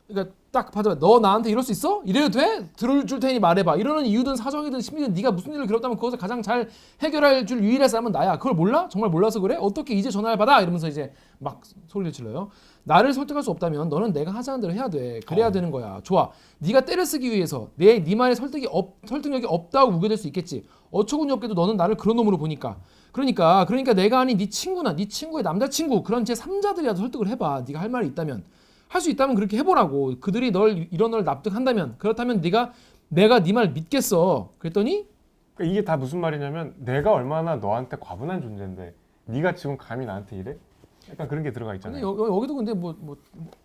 그러니까 딱 받아. 너 나한테 이럴 수 있어? 이래도 돼? 들어줄 테니 말해봐. 이러는 이유든 사정이든 심리든 네가 무슨 일을 겪었다면 그것을 가장 잘 해결할 줄 유일한 사람은 나야. 그걸 몰라? 정말 몰라서 그래? 어떻게 이제 전화를 받아? 이러면서 이제 막 소리를 질러요. 나를 설득할 수 없다면 너는 내가 하자는 대로 해야 돼. 그래야 되는 거야. 좋아. 네가 때를 쓰기 위해서 네 말에 설득력이 없다고 우겨댈 수 있겠지. 어처구니 없게도 너는 나를 그런 놈으로 보니까. 그러니까 내가 아닌 네 친구나 네 친구의 남자친구 그런 제3자들이라도 설득을 해봐. 네가 할 말이 있다면. 할 수 있다면 그렇게 해보라고. 그들이 이런 널 납득한다면 그렇다면 내가 네 말 믿겠어. 그랬더니 그러니까 이게 다 무슨 말이냐면 내가 얼마나 너한테 과분한 존재인데 네가 지금 감히 나한테 이래? 약간 그런 게 들어가 근데 있잖아요. 여기도 근데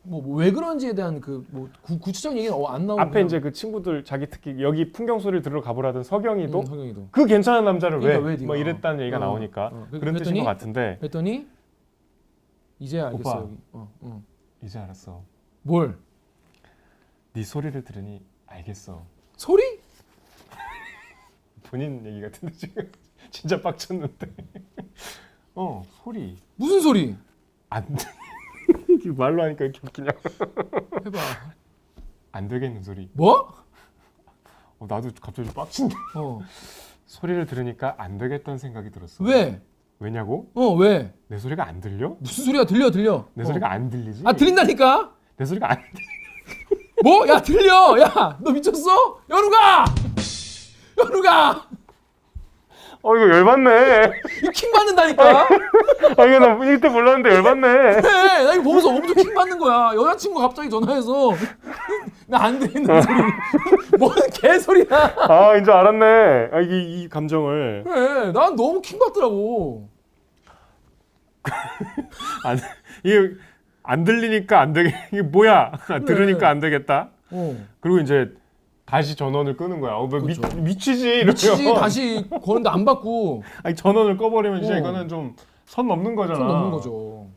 왜 그런지에 대한 그 구체적인 얘기는 안 나오고 앞에 이제 그 친구들 자기 특히 여기 풍경 소리를 들으러 가보라던 서경이도 서경이도 그 괜찮은 남자를 그러니까 왜 왜 네가 뭐 이랬다는 얘기가 나오니까 그런 뜻인 것 같은데 그랬더니 이제 알겠어. 오빠. 여기. 이제 알았어. 뭘? 네 소리를 들으니 알겠어. 소리? 본인 얘기 같은데 지금 진짜 빡쳤는데. 소리 무슨 소리? 안 이게 말로 하니까 이렇게 웃기냐? 해봐. 안 되겠는 소리. 뭐? 나도 갑자기 좀 빡친다. 소리를 들으니까 안 되겠다는 생각이 들었어. 왜? 왜냐고? 왜? 내 소리가 안 들려? 무슨 소리가 들려? 내 소리가 안 들리지? 들린다니까? 내 소리가 안 들려. 뭐? 야 들려! 야 너 미쳤어? 연우가! 이거 열받네. 이거 킹 받는다니까? 이거 나 이때 몰랐는데 열받네. 그래 나 이거 보면서 엄청 킹 받는 거야. 여자친구 갑자기 전화해서 나 안 되는 소리. 뭔 개소리야. 이제 알았네. 이 감정을. 그래 난 너무 킹 받더라고. 이게 안 들리니까 안 되게 이게 뭐야? 들으니까 안 되겠다. 그리고 이제 다시 전원을 끄는 거야. 그렇죠. 미치지 이러면. 미치지 다시 거는데 안 받고 전원을 꺼버리면 진짜 어. 이거는 좀 선 넘는 거잖아. 손 넘는 거죠.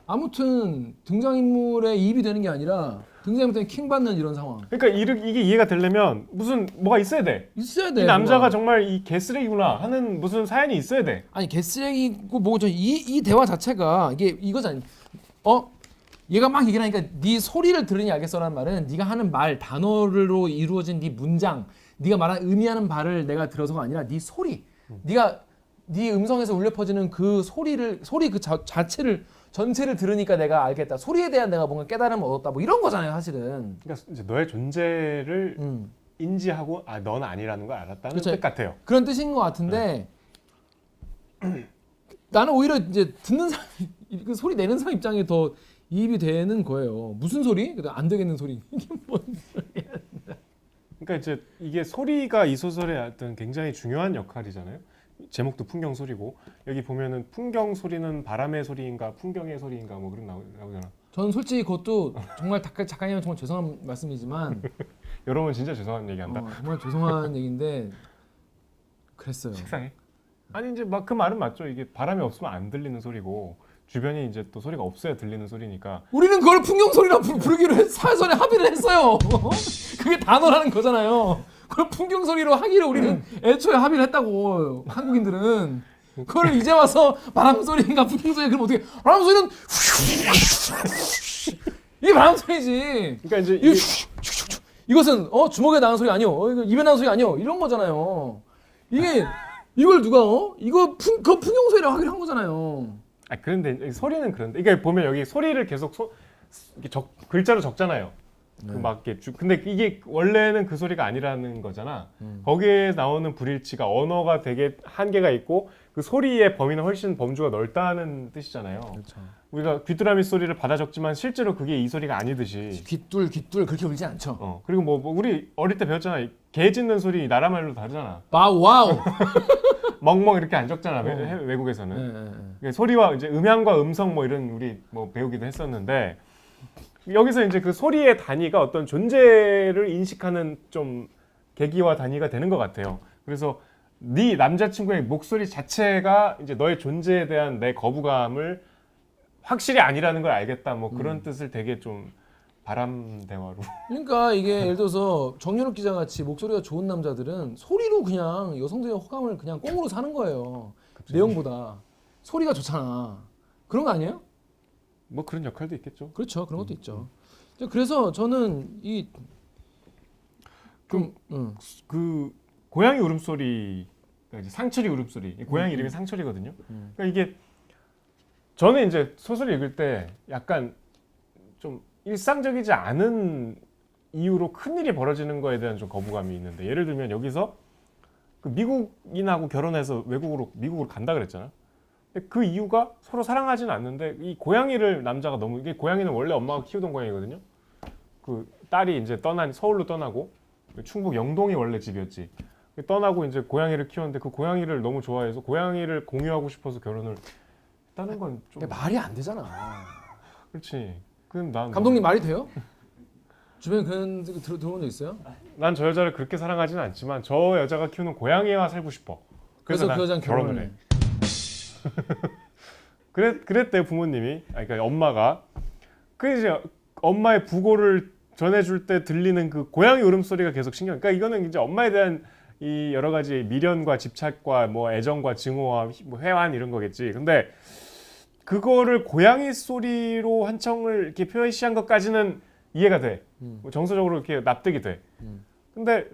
아무튼 등장인물에 이입이 되는 게 아니라 등장인물 때문에 킹 받는 이런 상황. 그러니까 이게 이해가 되려면 무슨 뭐가 있어야 돼. 있어야 돼. 이 남자가 뭐가. 정말 이 개쓰레기구나 하는 무슨 사연이 있어야 돼. 아니 개쓰레기고 뭐죠? 이 대화 자체가 이게 이거잖아. 얘가 막 얘기를 하니까 네 소리를 들으니 알겠어라는 말은 네가 하는 말 단어로 이루어진 네 문장, 네가 말하는 의미하는 바를 내가 들어서가 아니라 네 소리, 네가 네 음성에서 울려 퍼지는 그 소리 그 자체를 전체를 들으니까 내가 알겠다. 소리에 대한 내가 뭔가 깨달음을 얻었다. 뭐 이런 거잖아요, 사실은. 그러니까 이제 너의 존재를 음. 인지하고 넌 아니라는 걸 알았다는 그쵸. 뜻 같아요. 그런 뜻인 것 같은데 나는 오히려 이제 듣는 사람, 그 소리 내는 사람 입장에 더 이입이 되는 거예요. 무슨 소리? 안 되겠는 소리. 이게 뭔 소리야? 그러니까 이제 이게 소리가 이 소설의 어떤 굉장히 중요한 역할이잖아요. 제목도 풍경 소리고 여기 보면은 풍경 소리는 바람의 소리인가 풍경의 소리인가 뭐 그런 나오잖아. 저는 솔직히 그것도 정말 작가님은 정말 죄송한 말씀이지만 여러분 진짜 죄송한 얘기한다. 정말 죄송한 얘기인데 그랬어요. 식상해. 아니 이제 막 그 말은 맞죠. 이게 바람이 없으면 안 들리는 소리고 주변이 이제 또 소리가 없어야 들리는 소리니까. 우리는 그걸 풍경 소리라 부르기로 사전에 합의를 했어요. 그게 단어라는 거잖아요. 그걸 풍경 소리로 하기를 우리는 애초에 합의를 했다고. 한국인들은 그걸 이제 와서 바람 소리인가 풍경 소리 그럼 어떻게? 바람 소리는 이게 바람 소리지. 그러니까 이제 이것은 주먹에 나는 소리 아니요. 이거 입에 나는 소리 아니요. 이런 거잖아요. 이걸 누가 이거 그 풍경 소리라고 하기로 한 거잖아요. 그런데 소리는 그런데 이게 보면 여기 소리를 계속 이렇게 글자로 적잖아요. 네. 막 이렇게 근데 이게 원래는 그 소리가 아니라는 거잖아. 거기에 나오는 불일치가 언어가 되게 한계가 있고 그 소리의 범위는 훨씬 범주가 넓다는 뜻이잖아요. 그렇죠. 우리가 귀뚜라미 소리를 받아 적지만 실제로 그게 이 소리가 아니듯이. 귀뚤 그렇게 울지 않죠. 그리고 뭐 우리 어릴 때 배웠잖아. 개 짖는 소리 나라 말로 다르잖아. 와우. 멍멍 이렇게 안 적잖아. 외국에서는. 네. 소리와 이제 음향과 음성 뭐 이런 우리 뭐 배우기도 했었는데 여기서 이제 그 소리의 단위가 어떤 존재를 인식하는 좀 계기와 단위가 되는 것 같아요. 그래서 네 남자친구의 목소리 자체가 이제 너의 존재에 대한 내 거부감을 확실히 아니라는 걸 알겠다. 뭐 그런 뜻을 되게 좀 바람 대화로. 그러니까 이게 예를 들어서 정연욱 기자 같이 목소리가 좋은 남자들은 소리로 그냥 여성들의 호감을 그냥 꽁으로 사는 거예요. 그치. 내용보다 소리가 좋잖아. 그런 거 아니에요? 뭐 그런 역할도 있겠죠. 그렇죠. 그런 것도 있죠. 그래서 저는 그 고양이 울음소리, 그러니까 이제 상철이 울음소리. 고양이 이름이 상철이거든요. 그러니까 이게 저는 이제 소설 읽을 때 약간 좀 일상적이지 않은 이유로 큰 일이 벌어지는 거에 대한 좀 거부감이 있는데 예를 들면 여기서 그 미국인하고 결혼해서 미국으로 간다 그랬잖아. 근데 그 이유가 서로 사랑하지는 않는데 이 고양이를 남자가 너무 이게 고양이는 원래 엄마가 키우던 고양이거든요. 그 딸이 이제 서울로 떠나고 충북 영동이 원래 집이었지. 떠나고 이제 고양이를 키웠는데 그 고양이를 너무 좋아해서 고양이를 공유하고 싶어서 결혼을 있다는 건 좀 말이 안 되잖아. 그렇지. 그럼 난 감독님 말이 돼요? 주변에 그런 들어본 적 있어요? 난 저 여자를 그렇게 사랑하지는 않지만 저 여자가 키우는 고양이와 살고 싶어. 그래서 난 그 여자는 결혼을 해. 그랬대 부모님이. 그러니까 엄마가 그 이제 엄마의 부고를 전해줄 때 들리는 그 고양이 울음소리가 계속 신경. 그러니까 이거는 이제 엄마에 대한 이 여러 가지 미련과 집착과 뭐 애정과 증오와 뭐 회한 이런 거겠지. 근데 그거를 고양이 소리로 한청을 이렇게 표시한 것까지는 이해가 돼. 뭐 정서적으로 이렇게 납득이 돼. 근데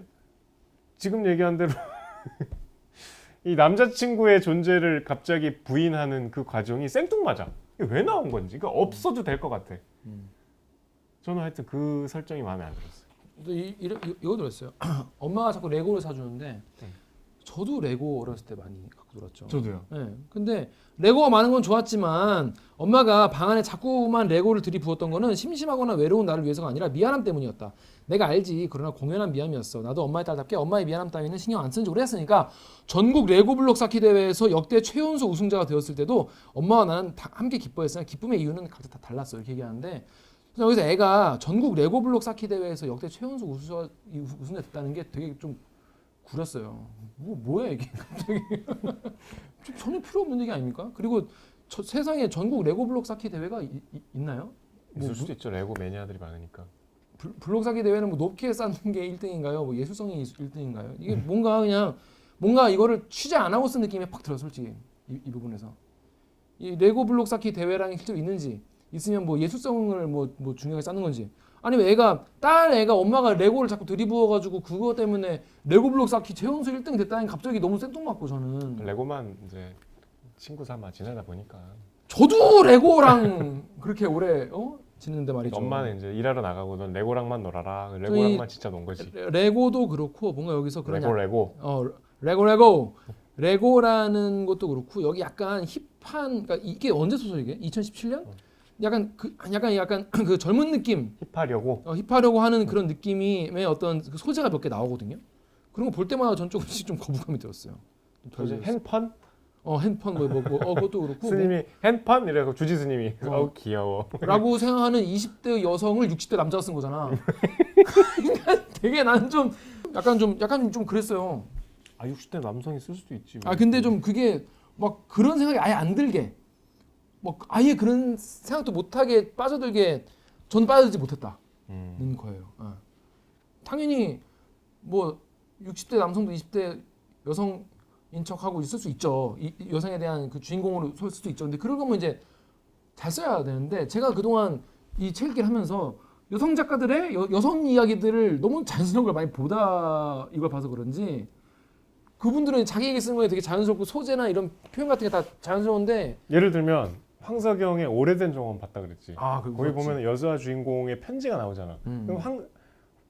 지금 얘기한 대로 이 남자친구의 존재를 갑자기 부인하는 그 과정이 생뚱맞아. 이게 왜 나온 건지. 그러니까 없어도 될 것 같아. 저는 하여튼 그 설정이 마음에 안 들었어요. 이거 들었어요. 엄마가 자꾸 레고를 사주는데 저도 레고 어렸을 때 많이 갖고 놀았죠. 저도요. 네. 근데 레고가 많은 건 좋았지만 엄마가 방 안에 자꾸만 레고를 들이부었던 거는 심심하거나 외로운 나를 위해서가 아니라 미안함 때문이었다. 내가 알지. 그러나 공연한 미안함이었어. 나도 엄마의 딸답게 엄마의 미안함 따위는 신경 안 쓴 지 오래했으니까 전국 레고 블록 쌓기 대회에서 역대 최연소 우승자가 되었을 때도 엄마와 나는 함께 기뻐했으나 기쁨의 이유는 각자 다 달랐어. 이렇게 얘기하는데 그래서 여기서 애가 전국 레고 블록 쌓기 대회에서 역대 최연소 우승자 됐다는 게 되게 좀 구렸어요. 뭐야 이게 갑자기 좀 전혀 필요 없는 얘기 아닙니까? 그리고 세상에 전국 레고 블록 쌓기 대회가 있나요? 있을 수도 있죠. 레고 매니아들이 많으니까. 블록 쌓기 대회는 뭐 높게 쌓는 게 1등인가요? 뭐 예술성이 1등인가요? 이게 뭔가 이거를 취재 안 하고 쓴 느낌이 팍 들어 솔직히 이 부분에서 이 레고 블록 쌓기 대회라는 게 실제로 있는지 있으면 뭐 예술성을 뭐 중요하게 쌓는 건지 아니면 애가 엄마가 레고를 자꾸 들이부어가지고 그거 때문에 레고 블록 쌓기 최연소 1등 됐다니 갑자기 너무 생뚱맞고 저는 레고만 이제 친구 삼아 지내다 보니까 저도 레고랑 그렇게 오래 지내는데 말이죠. 엄마는 이제 일하러 나가고 넌 레고랑만 놀아라. 레고랑만 진짜 논 거지. 레고도 그렇고 뭔가 여기서 그런 레고 레고라는 것도 그렇고 여기 약간 힙한 그러니까 이게 언제 소설 이게 2017년? 약간 그 젊은 느낌 힙하려고 하는 그런 느낌의 어떤 그 소재가 몇 개 나오거든요. 그런 거 볼 때마다 전 조금씩 좀 거부감이 들었어요. 핸펀? 핸펀 그것도 그렇고 스님이 핸펀 이래서 주지 스님이 귀여워. 라고 생각하는 20대 여성을 60대 남자가 쓴 거잖아. 그러니까 되게 나는 좀 약간 좀 그랬어요. 60대 남성이 쓸 수도 있지. 근데 좀 그게 막 그런 생각이 아예 안 들게 뭐 아예 그런 생각도 못하게 빠져들게 전 빠져들지 못했다는 거예요. 당연히 뭐 60대 남성도 20대 여성인 척하고 있을 수 있죠. 이 여성에 대한 그 주인공으로 설 수도 있죠. 근데 그런 거면 이제 잘 써야 되는데 제가 그동안 이 책 읽기를 하면서 여성 작가들의 여성 이야기들을 너무 자연스러운 걸 많이 보다 이걸 봐서 그런지 그분들은 자기 얘기 쓰는 거에 되게 자연스럽고 소재나 이런 표현 같은 게 다 자연스러운데 예를 들면 황석영의 오래된 정원 봤다 그랬지. 거기 보면 여자 주인공의 편지가 나오잖아. 그럼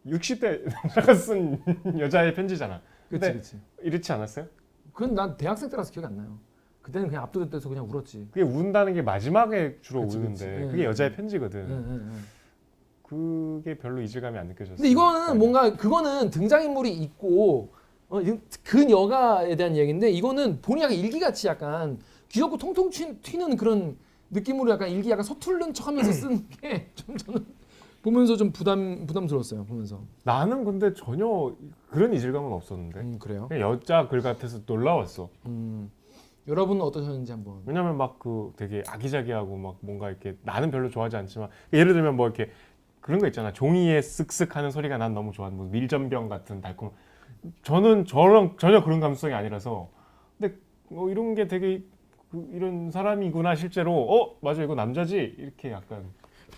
60대 남자가 쓴 여자의 편지잖아. 근데 그치. 이렇지 않았어요? 그건 난 대학생 때라서 기억이 안 나요. 그때는 그냥 압도돼서 그냥 울었지. 그게 운다는 게 마지막에 주로 그치. 우는데 네, 그게 여자의 편지거든. 네. 그게 별로 이질감이 안 느껴졌어. 근데 이거는 뭔가 그거는 등장인물이 있고 그녀가에 대한 얘기인데 이거는 본인이 약간 일기같이 약간 귀엽고 통통 튀는 그런 느낌으로 약간 일기 약간 서투른 척하면서 쓰는 게 좀 저는 보면서 좀 부담스러웠어요. 보면서. 나는 근데 전혀 그런 이질감은 없었는데. 그래요. 그냥 여자 글 같아서 놀라웠어. 여러분은 어떠셨는지 한번. 왜냐면 막 그 되게 아기자기하고 막 뭔가 이렇게 나는 별로 좋아하지 않지만 예를 들면 뭐 이렇게 그런 거 있잖아. 종이에 쓱쓱 하는 소리가 난 너무 좋아. 뭐 밀전병 같은 달콤. 저는 저랑 전혀 그런 감성이 아니라서. 근데 뭐 이런 게 되게 이런 사람이구나 실제로. 맞아 이거 남자지 이렇게 약간.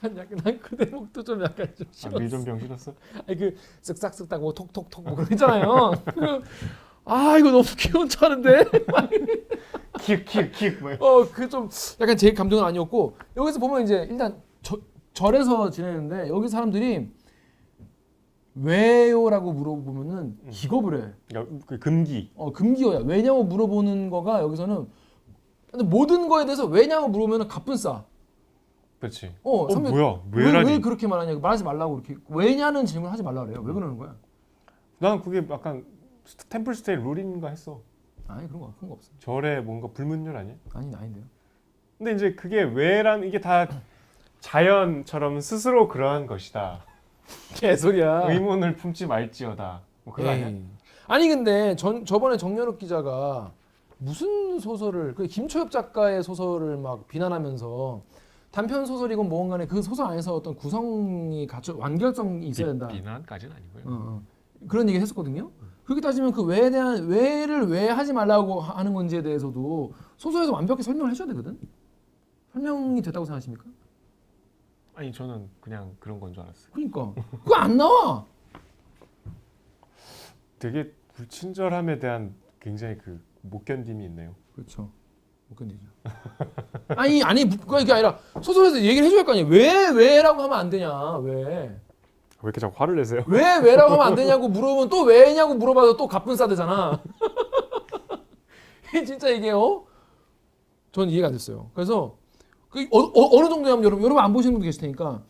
난 그 대목도 좀 약간 좀 싫었어. 밀전병 싫었어? 아니 그 쓱싹쓱 따고 톡톡톡 뭐 그런 거 있잖아요. 이거 너무 귀여운 차인데. 킥 그 좀 약간 제 감정은 아니었고 여기서 보면 이제 일단 절에서 지내는데 여기 사람들이 왜요라고 물어보면은 기겁을 해. 그 금기. 금기어야. 왜냐고 물어보는 거가 여기서는 근데 모든 거에 대해서 왜냐고 물어보면은 가뿐 싸. 그렇지. 선배, 뭐야? 왜 그렇게 말하냐? 말하지 말라고 이렇게. 왜냐는 질문 하지 말라 그래요. 왜 그러는 거야? 난 그게 약간 템플스테이 룰인가 했어. 아니 그런 거 없어. 절에 뭔가 불문율 아니야? 아닌데요. 근데 이제 그게 왜란 이게 다 자연처럼 스스로 그러한 것이다. 개소리야. 의문을 품지 말지어다. 뭐 그거 아니야? 에이. 아니 근데 저번에 정연욱 기자가 무슨 소설을 그 김초엽 작가의 소설을 막 비난하면서 단편 소설이건 뭐건 간에 그 소설 안에서 어떤 구성이 갖춰 완결성이 있어야 된다. 비난까지는 아니고요. 그런 얘기 했었거든요. 그렇게 따지면 그 왜에 대한 왜를 왜 하지 말라고 하는 건지에 대해서도 소설에서 완벽히 설명을 해줘야 되거든. 설명이 됐다고 생각하십니까? 아니 저는 그냥 그런 건 줄 알았어요. 그러니까 그거 안 나와. 되게 불친절함에 대한 굉장히 그 못 견딤이 있네요. 그렇죠. 못 견디죠. 아니 그게 아니라 소설에서 얘기를 해줘야 할 거 아니에요. 왜라고 하면 안 되냐? 왜? 왜 이렇게 자꾸 화를 내세요? 왜라고 하면 안 되냐고 물어보면 또 왜냐고 물어봐도 또 가쁜 싸대잖아. 진짜 이게 전 이해가 안 됐어요. 그래서 그 어느 정도냐면 여러분 안 보시는 분도 계실 테니까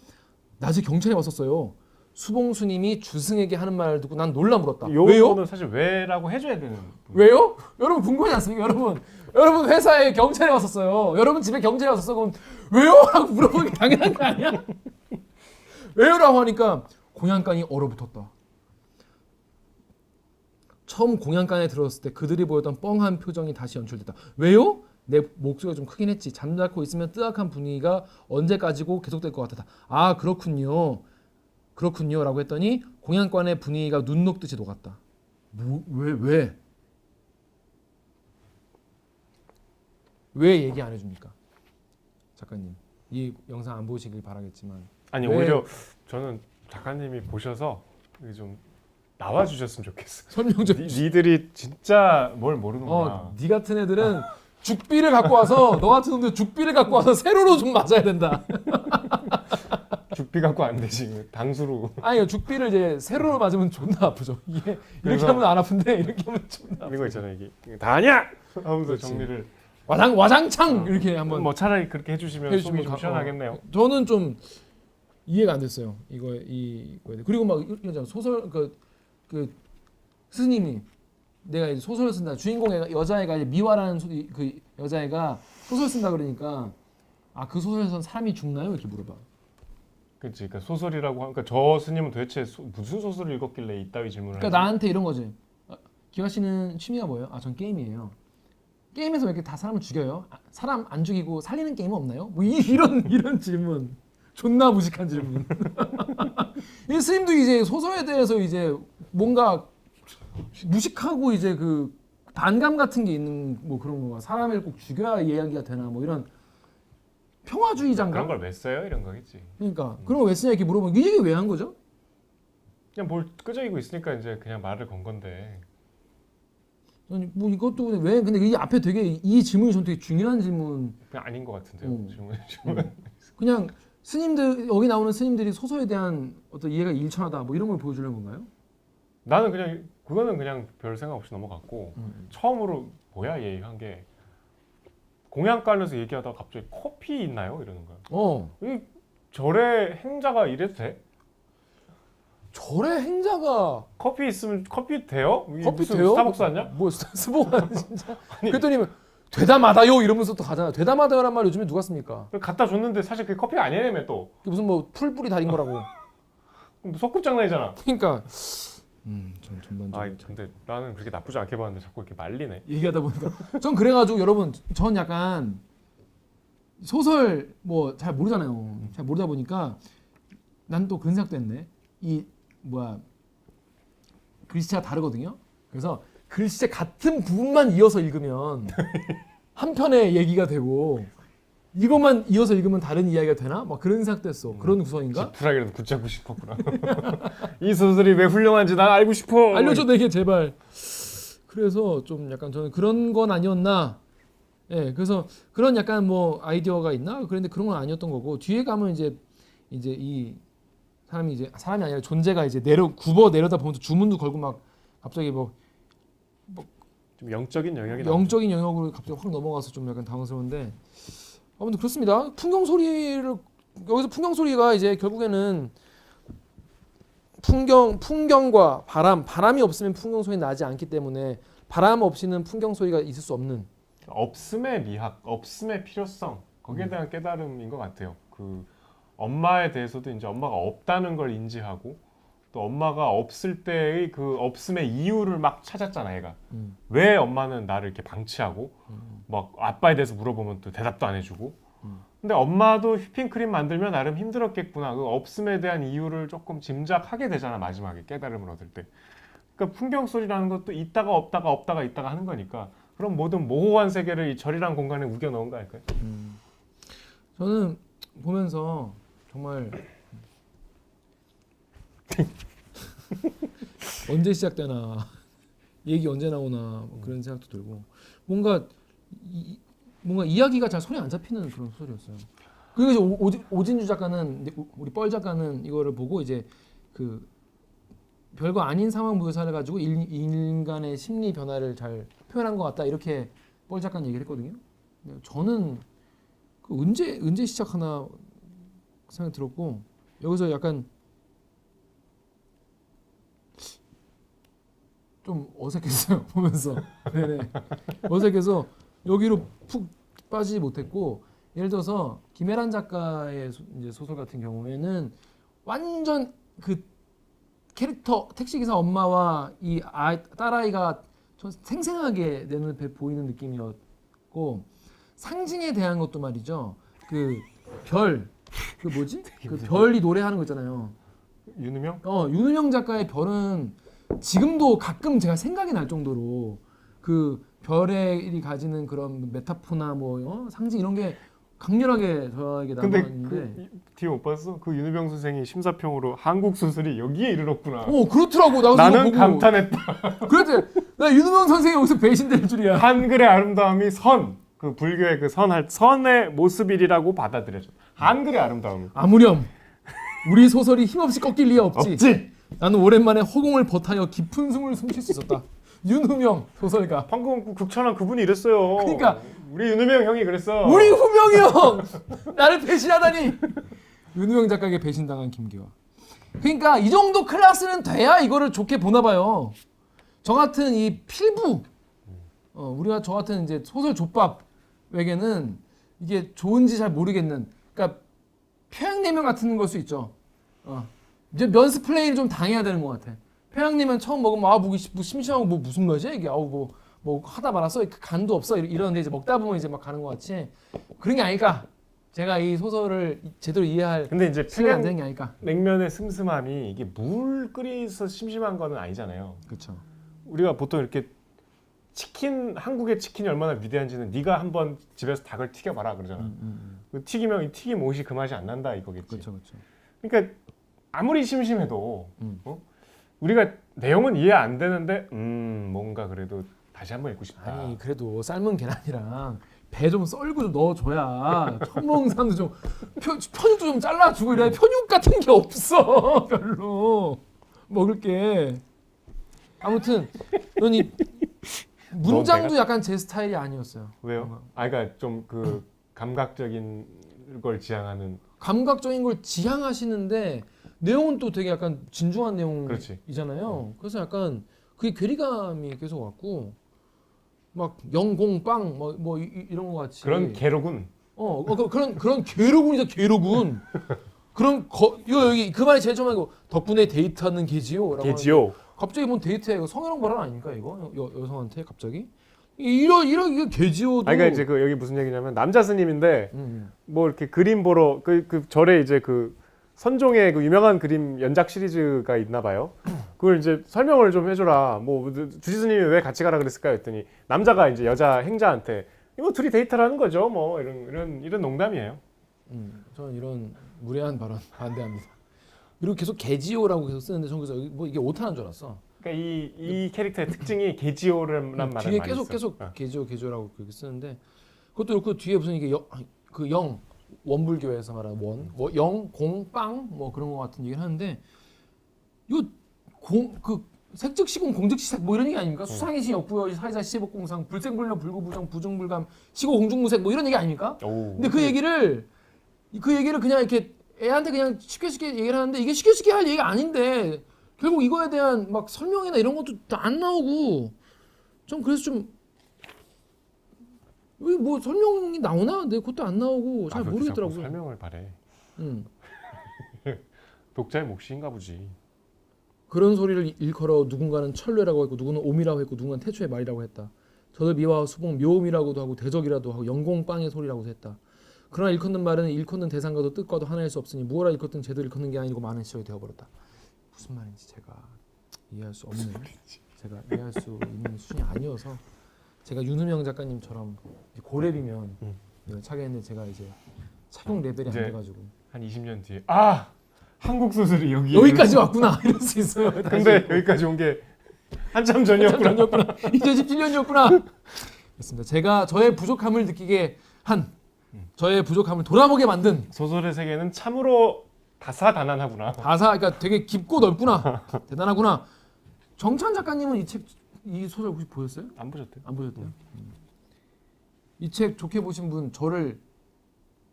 낮에 경찰에 왔었어요. 수봉수님이 주승에게 하는 말을 듣고 난 놀라 물었다. 왜요? 요거는 사실 왜라고 해줘야 되는. 왜요? 여러분 궁금하지 않습니까? 여러분 회사에 경찰이 왔었어요. 여러분 집에 경찰이 왔었어. 그럼 왜요? 라고 물어보는 게 당연한 거 아니야? 왜요라고 하니까 공양간이 얼어붙었다. 처음 공양간에 들어섰을 때 그들이 보였던 뻥한 표정이 다시 연출됐다. 왜요? 내 목소리가 좀 크긴 했지. 잠자코 있으면 뜨악한 분위기가 언제까지고 계속될 것 같았다. 아 그렇군요 라고 했더니 공양관의 분위기가 눈 녹듯이 녹았다. 왜 얘기 안 해줍니까? 작가님 이 영상 안 보시길 바라겠지만 아니 왜? 오히려 저는 작가님이 보셔서 이게 좀 나와주셨으면 좋겠어. 설명 좀. 니들이 진짜 뭘 모르는구나. 니 같은 애들은 죽비를 갖고 와서 너 같은 놈들 죽비를 갖고 와서 세로로 좀 맞아야 된다. 죽비 갖고 안 되지. 당수로. 아니 죽비를 이제 세로로 맞으면 존나 아프죠. 이게 이렇게 그래서- 하면 안 아픈데 이렇게 하면 존나. 이런 거 있잖아 이게 다 아니야 하면서 그렇지. 정리를. 와장창 이렇게 한번 뭐 차라리 그렇게 해주시면 속이 좀 시원하겠네요. 저는 좀 이해가 안 됐어요. 이거에 그리고 막 이런 소설 그 스님이 내가 이제 소설을 쓴다. 주인공의 여자애가 이제 미화라는 그 여자애가 소설 쓴다 그러니까 아 그 소설에선 사람이 죽나요? 이렇게 물어봐. 그렇지. 그러니까 소설이라고 하니까 저 스님은 도대체 무슨 소설을 읽었길래 이따위 질문을 그러니까 나한테 이런 거지. 기화 씨는 취미가 뭐예요? 아 전 게임이에요. 게임에서 왜 이렇게 다 사람을 죽여요? 아, 사람 안 죽이고 살리는 게임은 없나요? 뭐 이런 질문. 존나 무식한 질문. 이 스님도 이제 소설에 대해서 이제 뭔가 무식하고 이제 그 반감 같은 게 있는 뭐 그런 거가 사람을 꼭 죽여야 이야기가 되나 뭐 이런 평화주의자인가? 그런 걸 왜 써요? 이런 거겠지. 그러니까 그런 거 왜 쓰냐 이렇게 물어보면 이 얘기 왜 한 거죠? 그냥 뭘 끄적이고 있으니까 이제 그냥 말을 건 건데. 아니 뭐 이것도 왜 근데 이 앞에 되게 이 질문이 전 되게 중요한 질문. 그냥 아닌 것 같은데요. 질문. 그냥 스님들 여기 나오는 스님들이 소설에 대한 어떤 이해가 일천하다 뭐 이런 걸 보여주려는 건가요? 나는 그냥 그거는 그냥 별 생각 없이 넘어갔고 처음으로 뭐야 얘 한 게 공양가에서 얘기하다가 갑자기 커피 있나요? 이러는 거야. 이 절의 행자가 이래도 돼? 절의 행자가 커피 있으면 커피 돼요? 이게 커피 무슨 돼요? 스타벅스 아니야? 뭐 스모가 진짜. 그랬더니 되다마다요 이러면서 또 가잖아. 되다마다요란 말 요즘에 누가 씁니까? 갖다 줬는데 사실 그게 커피가 아니라며 또. 그게 무슨 뭐 풀뿌리 달인 거라고. 소꿉장난이잖아. 그러니까 전 전반적으로 아 근데 나는 그렇게 나쁘지 않게 봤는데 자꾸 이렇게 말리네. 얘기하다 보니까 전 그래가지고 여러분 전 약간 소설 뭐 잘 모르잖아요. 잘 모르다 보니까 난 또 그런 생각도 했네. 이 뭐야 글씨체가 다르거든요. 그래서 글씨체 같은 부분만 이어서 읽으면 한 편의 얘기가 되고 이것만 이어서 읽으면 다른 이야기가 되나? 막 그런 생각도 했어. 그런 구성인가? 지푸라기라도 붙잡고 싶었구나. 이 소설이 왜 훌륭한지 난 알고 싶어. 알려줘 내게 제발. 그래서 좀 약간 저는 그런 건 아니었나. 예, 그래서 그런 약간 뭐 아이디어가 있나? 그런데 그런 건 아니었던 거고 뒤에 가면 이제 이 사람이 이제 사람이 아니라 존재가 이제 굽어 내려다 보면서 주문도 걸고 막 갑자기 뭐 좀 영적인 영역이 영적인 영역으로 갑자기 확 넘어가서 좀 약간 당황스러운데 아무튼 그렇습니다. 풍경 소리를 여기서 풍경 소리가 이제 결국에는 풍경과 바람이 없으면 풍경 소리 나지 않기 때문에 바람 없이는 풍경 소리가 있을 수 없는 없음의 미학, 없음의 필요성. 거기에 대한 깨달음인 것 같아요. 그 엄마에 대해서도 이제 엄마가 없다는 걸 인지하고 또 엄마가 없을 때의 그 없음의 이유를 막 찾았잖아, 얘가. 왜 엄마는 나를 이렇게 방치하고 막 아빠에 대해서 물어보면 또 대답도 안 해주고. 근데 엄마도 휘핑크림 만들면 나름 힘들었겠구나. 그 없음에 대한 이유를 조금 짐작하게 되잖아, 마지막에 깨달음을 얻을 때. 그러니까 풍경 소리라는 것도 있다가 없다가 없다가 있다가 하는 거니까. 그럼 모든 모호한 세계를 이 절이란 공간에 우겨 넣은 거 아닐까요? 저는 보면서 정말 언제 시작되나 얘기 언제 나오나 뭐 그런 생각도 들고 뭔가 이야기가 잘 손에 안 잡히는 그런 소설이었어요. 그리고 이제 오진주 작가는 우리 뻘 작가는 이거를 보고 이제 그 별거 아닌 상황 묘사를 가지고 인간의 심리 변화를 잘 표현한 것 같다 이렇게 뻘 작가는 얘기를 했거든요. 저는 그 언제 시작하나 생각이 들었고 여기서 약간 좀 어색했어요 보면서. 네네. 어색해서 여기로 푹 빠지지 못했고 예를 들어서 김혜란 작가의 이제 소설 같은 경우에는 완전 그 캐릭터 택시기사 엄마와 이 딸아이가 좀 생생하게 내 눈에 보이는 느낌이었고 상징에 대한 것도 말이죠. 그 뭐지? 그 별이 노래하는 거 있잖아요. 윤우명? 윤은영 작가의 별은 지금도 가끔 제가 생각이 날 정도로 그 별이 가지는 그런 메타포나 뭐 상징 이런 게 강렬하게 저에게 근데 남아있는데. 그 뒤에 못 봤어? 그 윤우병 선생이 심사평으로 한국 소설이 여기에 이르렀구나. 그렇더라고. 나는 보고. 감탄했다. 그렇지. 나 윤은영 선생이 여기서 배신될 줄이야. 한글의 아름다움이 그 불교의 그 선의 모습이라고 받아들여져. 한글의 아름다움. 아무렴 우리 소설이 힘없이 꺾일 리 없지. 나는 오랜만에 허공을 버타여 깊은 숨을 숨 쉴 수 있었다. 윤우명 소설가. 방금 국천한 그분이 이랬어요. 그러니까 우리 윤우명 형이 그랬어. 우리 후명이 형 나를 배신하다니. 윤우명 작가에게 배신당한 김기화. 그러니까 이 정도 클래스는 돼야 이거를 좋게 보나 봐요. 저 같은 이 필부 우리가 저 같은 이제 소설 족밥에게는 이게 좋은지 잘 모르겠는. 그러니까 평양냉면 같은 걸 수 있죠. 이제 면스플레이를 좀 당해야 되는 것 같아. 평양냉면 처음 먹으면 뭐 심심하고 뭐 무슨 맛이야 이게 뭐 하다 말았어 그 간도 없어 이러는데 이제 먹다 보면 이제 막 가는 것 같이 그런 게 아닐까. 제가 이 소설을 제대로 이해할 근데 이제 시간이 안 되는 게 아닐까. 냉면의 슴슴함이 이게 물 끓여서 심심한 거는 아니잖아요. 그렇죠. 우리가 보통 이렇게 한국의 치킨이 얼마나 위대한지는 네가 한번 집에서 닭을 튀겨봐라 그러잖아. 그 튀기면 이 튀김 옷이 그 맛이 안 난다 이거겠지. 그렇죠. 그러니까 아무리 심심해도 우리가 내용은 이해 안 되는데 뭔가 그래도 다시 한번 읽고 싶다. 아니 그래도 삶은 계란이랑 배 좀 썰고 좀 넣어줘야 처음 먹는 사람들 좀 편육도 좀 잘라주고 이래. 편육 같은 게 없어 별로 먹을 게. 아무튼 이 문장도 약간 제 스타일이 아니었어요. 왜요? 그러니까 좀 그 감각적인 걸 지향하는. 감각적인 걸 지향하시는데 내용은 또 되게 약간 진중한 그렇지. 내용이잖아요. 그래서 약간 그게 괴리감이 계속 왔고 막 영공빵 뭐 이런 거 같이 그런 괴로군. 그런 괴로군이죠. 괴로군. 이거 여기 그 말이 제일 처음 하고 덕분에 데이트하는 게지요. 게지요. 갑자기 뭔 데이트야 이거 성희롱 발언 아닙니까 이거 여성한테 갑자기 이거 게지요도. 그러니까 이제 그 여기 무슨 얘기냐면 남자 스님인데 뭐 이렇게 그림 보러 그 절에 이제 그 선종의 그 유명한 그림 연작 시리즈가 있나 봐요. 그걸 이제 설명을 좀 해줘라. 뭐 주지 스님이 왜 같이 가라 그랬을까 했더니 남자가 이제 여자 행자한테 이거 둘이 데이트를 하는 거죠. 뭐 이런 농담이에요. 저는 이런 무례한 발언 반대합니다. 그리고 계속 게지요라고 계속 쓰는데 저는 그래서 뭐 이게 오타난 줄 알았어. 그러니까 이 캐릭터의 특징이 게지오라는 말을 뒤에 많이 계속 써. 게지요라고 그렇게 쓰는데 그것도 그렇고 뒤에 무슨 이게 영 원불교에서 말하는 영, 공, 빵 뭐 그런 거 같은 얘기를 하는데 이거 색즉시공 공즉시색 뭐 이런 얘기 아닙니까? 수상이시 역부여 사회자 시제복공상 불생불명 불구부정 부중불감 시고 공중무색 뭐 이런 얘기 아닙니까? 근데 그 얘기를 그냥 이렇게 애한테 그냥 쉽게 얘기를 하는데 이게 쉽게 할 얘기가 아닌데 결국 이거에 대한 막 설명이나 이런 것도 다 안 나오고 좀 그래서 좀 여기 뭐 설명이 나오나? 근데 그것도 안 나오고 잘 왜 모르겠더라고요. 자꾸 설명을 바래. 음. 독자의 몫인가 보지. 그런 소리를 일컬어 누군가는 철뇌라고 했고 누구는 오미라고 했고 누군가는 태초의 말이라고 했다. 저들 미와 수봉 묘음이라고도 하고 대적이라도 하고 영공빵의 소리라고도 했다. 그러나 일컫는 말은 일컫는 대상과도 뜻과도 하나일 수 없으니 무엇라 일컫든 제도 일컫는 게 아니고 많은 시절이 되어버렸다. 무슨 말인지 제가 이해할 수 없는 제가 이해할 수 있는 수준이 아니어서 제가 윤우명 작가님처럼 고렙이면 이걸 차겠는데 제가 이제 착용 레벨이 안 이제 돼가지고 한 20년 뒤에 한국 소설이 여기까지 왔구나 이럴 수 있어요. 근데 여기까지 온 게 한참 전이었구나. 2017년이었구나. 그렇습니다. 제가 저의 부족함을 느끼게 한 저의 부족함을 돌아보게 만든 소설의 세계는 참으로 다사다난하구나. 그러니까 되게 깊고 넓구나. 대단하구나. 정찬 작가님은 이 소설 혹시 보셨어요? 안 보셨대요? 안 보셨대요? 이 책 좋게 보신 분 저를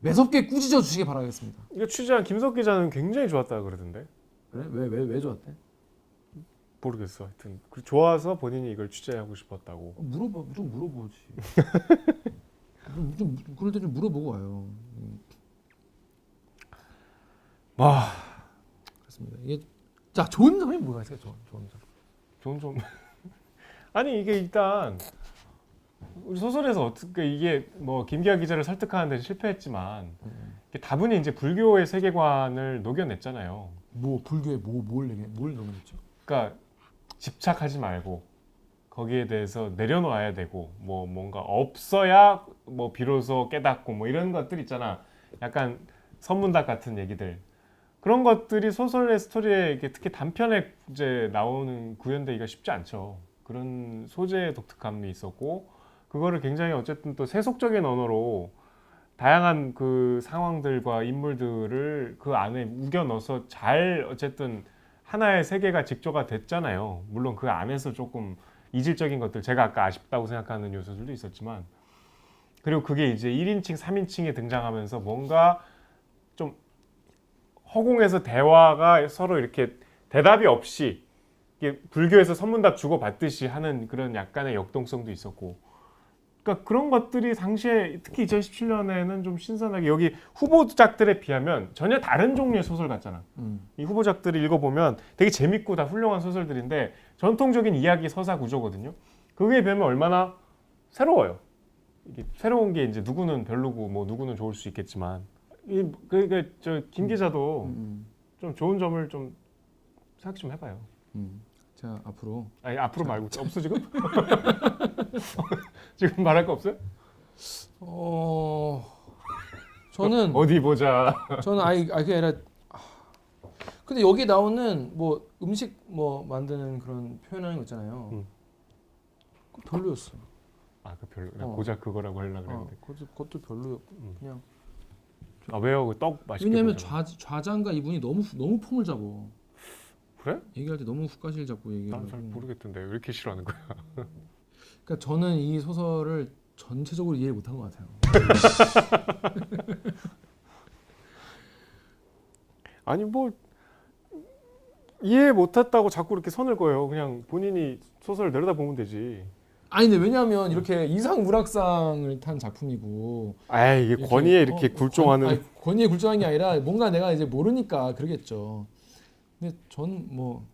매섭게 꾸짖어 주시기 바라겠습니다. 이거 취재한 김석 기자는 굉장히 좋았다 그러던데. 그래? 왜 좋았대? 모르겠어. 하여튼 좋아서 본인이 이걸 취재하고 싶었다고. 좀 물어보지. 좀 그럴 때 좀 물어보고 와요. 와, 그렇습니다. 이게 자 좋은 점이 뭐가 있어요? 좋은 점. 좋은 점. 아니 이게 일단 우리 소설에서 어떻게 이게 뭐 김기하 기자를 설득하는 데 실패했지만 이게 다분히 이제 불교의 세계관을 녹여냈잖아요. 뭐 불교에 뭘 넣었죠? 그러니까 집착하지 말고 거기에 대해서 내려놓아야 되고 뭐 뭔가 없어야 뭐 비로소 깨닫고 뭐 이런 것들 있잖아. 약간 선문답 같은 얘기들. 그런 것들이 소설의 스토리에 특히 단편에 이제 나오는 구현되기가 쉽지 않죠. 그런 소재의 독특함이 있었고 그거를 굉장히 어쨌든 또 세속적인 언어로 다양한 그 상황들과 인물들을 그 안에 우겨 넣어서 잘 어쨌든 하나의 세계가 직조가 됐잖아요. 물론 그 안에서 조금 이질적인 것들 제가 아까 아쉽다고 생각하는 요소들도 있었지만 그리고 그게 이제 1인칭, 3인칭에 등장하면서 뭔가 좀 허공에서 대화가 서로 이렇게 대답이 없이 이게 불교에서 선문답 주고받듯이 하는 그런 약간의 역동성도 있었고 그러니까 그런 것들이 당시에 특히 2017년에는 좀 신선하게 여기 후보작들에 비하면 전혀 다른 종류의 소설 같잖아. 이 후보작들을 읽어보면 되게 재밌고 다 훌륭한 소설들인데 전통적인 이야기 서사 구조거든요. 그거에 비하면 얼마나 새로워요. 이게 새로운 게 이제 누구는 별로고 뭐 누구는 좋을 수 있겠지만 그러니까 저 김 기자도 좀 좋은 점을 좀 생각 좀 해봐요. 자 앞으로 아니 앞으로 말고 없어 지금? 지금 말할 거 없어요? 저는 어디 보자. 저는 그게 아니라 근데 여기 나오는 뭐 음식 뭐 만드는 그런 표현하는 거 있잖아요. 그거 별로였어. 그 별로. 나 고작 그거라고 하려고 그랬는데. 그것도 별로였고 그냥. 왜요? 그 떡 맛있게. 왜냐면 보잖아. 좌장과 이분이 너무 폼을 잡어. 그래? 얘기할 때 너무 훅가시를 잡고 얘기를. 난 잘 모르겠던데 왜 이렇게 싫어하는 거야? 그러니까 저는 이 소설을 전체적으로 이해를 못한 것 같아요. 아니 뭐 이해 못했다고 자꾸 이렇게 선을 그어요. 그냥 본인이 소설을 내려다보면 되지. 아니 근데 왜냐면 이렇게 이상물학상을 탄 작품이고. 이게 이렇게, 권위에 이렇게 굴종하는. 권위에 굴종한 게 아니라 뭔가 내가 이제 모르니까 그러겠죠. 근데 전 뭐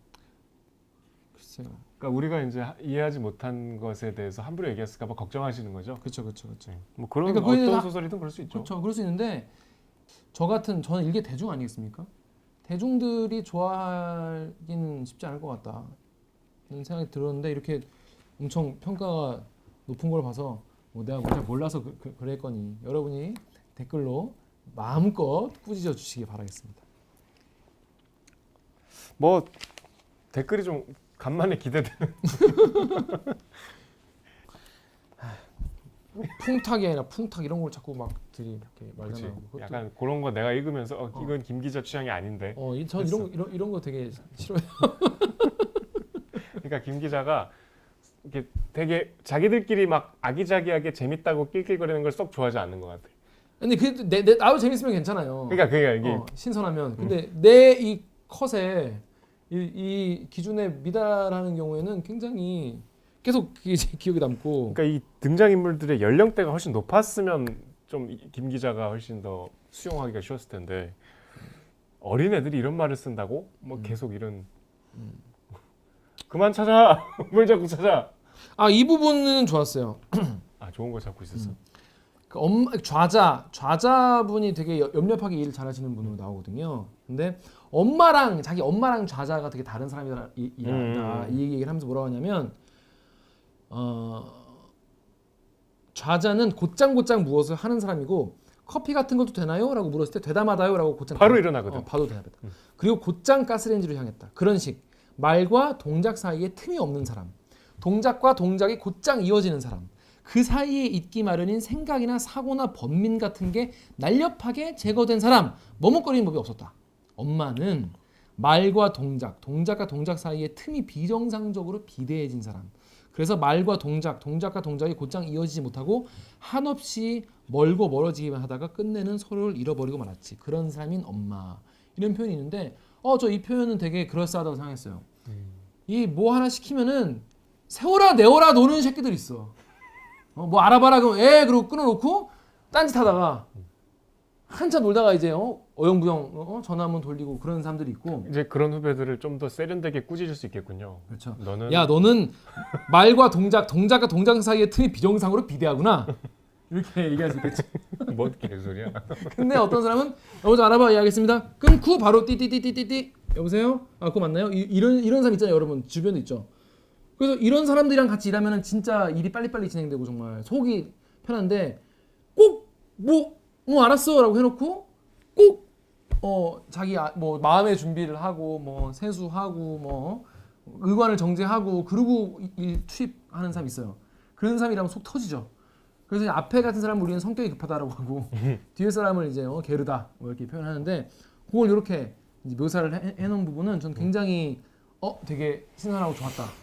글쎄요. 그러니까 우리가 이제 이해하지 못한 것에 대해서 함부로 얘기했을까봐 걱정하시는 거죠. 그렇죠. 뭐 그런 그러니까 어떤 소설이든 그럴 수 있죠. 그렇죠. 그럴 수 있는데 저는 일개 대중 아니겠습니까? 대중들이 좋아하기는 쉽지 않을 것 같다. 이런 생각이 들었는데 이렇게 엄청 평가가 높은 걸 봐서 뭐 내가 잘 몰라서 그랬거니 여러분이 댓글로 마음껏 꾸짖어 주시기 바라겠습니다. 뭐 댓글이 좀 간만에 기대되는. 풍탁이 아니라 풍탁 이런 걸 자꾸 막 이렇게 그렇지. 말하면 약간 그런 거 내가 읽으면서 이건 김 기자 취향이 아닌데. 전 이런 거 되게 싫어요. 그러니까 김 기자가 이렇게 되게 자기들끼리 막 아기자기하게 재밌다고 낄낄거리는 걸 썩 좋아하지 않는 것 같아. 근데 나도 재밌으면 괜찮아요. 그러니까 이게 신선하면. 근데 내 이 컷에 이 기준에 미달하는 경우에는 굉장히 계속 이제 기억에 남고. 그러니까 이 등장 인물들의 연령대가 훨씬 높았으면 좀 김 기자가 훨씬 더 수용하기가 쉬웠을 텐데 어린 애들이 이런 말을 쓴다고? 뭐 계속 이런 그만 찾아 뭘 자꾸 찾아. 이 부분은 좋았어요. 아 좋은 거 찾고 있었어. 그 좌자분이 되게 염려하게 일을 잘하시는 분으로 나오거든요. 근데 자기 엄마랑 좌자가 되게 다른 사람이다 이 얘기를 하면서 뭐라고 하냐면 좌자는 곧장 무엇을 하는 사람이고 커피 같은 것도 되나요? 라고 물었을 때 되다마다요 라고 곧장 바로 일어나거든. 바로 대답했다. 그리고 곧장 가스레인지를 향했다. 그런 식. 말과 동작 사이에 틈이 없는 사람. 동작과 동작이 곧장 이어지는 사람. 그 사이에 있기 마련인 생각이나 사고나 번민 같은 게 날렵하게 제거된 사람. 머뭇거리는 법이 없었다. 엄마는 말과 동작과 동작 사이에 틈이 비정상적으로 비대해진 사람. 그래서 말과 동작과 동작이 곧장 이어지지 못하고 한없이 멀고 멀어지기만 하다가 끝내는 서로를 잃어버리고 말았지. 그런 사람인 엄마. 이런 표현이 있는데 저 이 표현은 되게 그럴싸하다고 생각했어요. 이 뭐 하나 시키면은 세워라 내워라 노는 새끼들 있어. 뭐 알아봐라 그럼 그러고 끊어놓고 딴짓하다가 한참 놀다가 이제 어영부영 전화 한번 돌리고 그런 사람들이 있고. 이제 그런 후배들을 좀 더 세련되게 꾸짖을 수 있겠군요. 그렇죠. 너는 말과 동작과 동작 사이의 틈이 비정상으로 비대하구나. 이렇게 얘기할 수 있겠지. 뭔 개소리야. 근데 어떤 사람은 여보세요 알아봐 알겠습니다. 끊고 바로 띠띠띠띠띠 여보세요? 그거 맞나요? 이런 사람 있잖아요 여러분 주변에 있죠. 그래서 이런 사람들이랑 같이 일하면은 진짜 일이 빨리빨리 진행되고 정말 속이 편한데 꼭 뭐 알았어라고 해놓고 꼭 자기 뭐 마음의 준비를 하고 뭐 세수하고 뭐 의관을 정제하고 그러고 일 투입하는 사람이 있어요. 그런 사람이라면 속 터지죠. 그래서 이제 앞에 같은 사람은 우리는 성격이 급하다라고 하고 뒤에 사람을 이제 게으르다 뭐 이렇게 표현하는데 그걸 이렇게 이제 묘사를 해놓은 부분은 전 굉장히 되게 신선하고 좋았다라고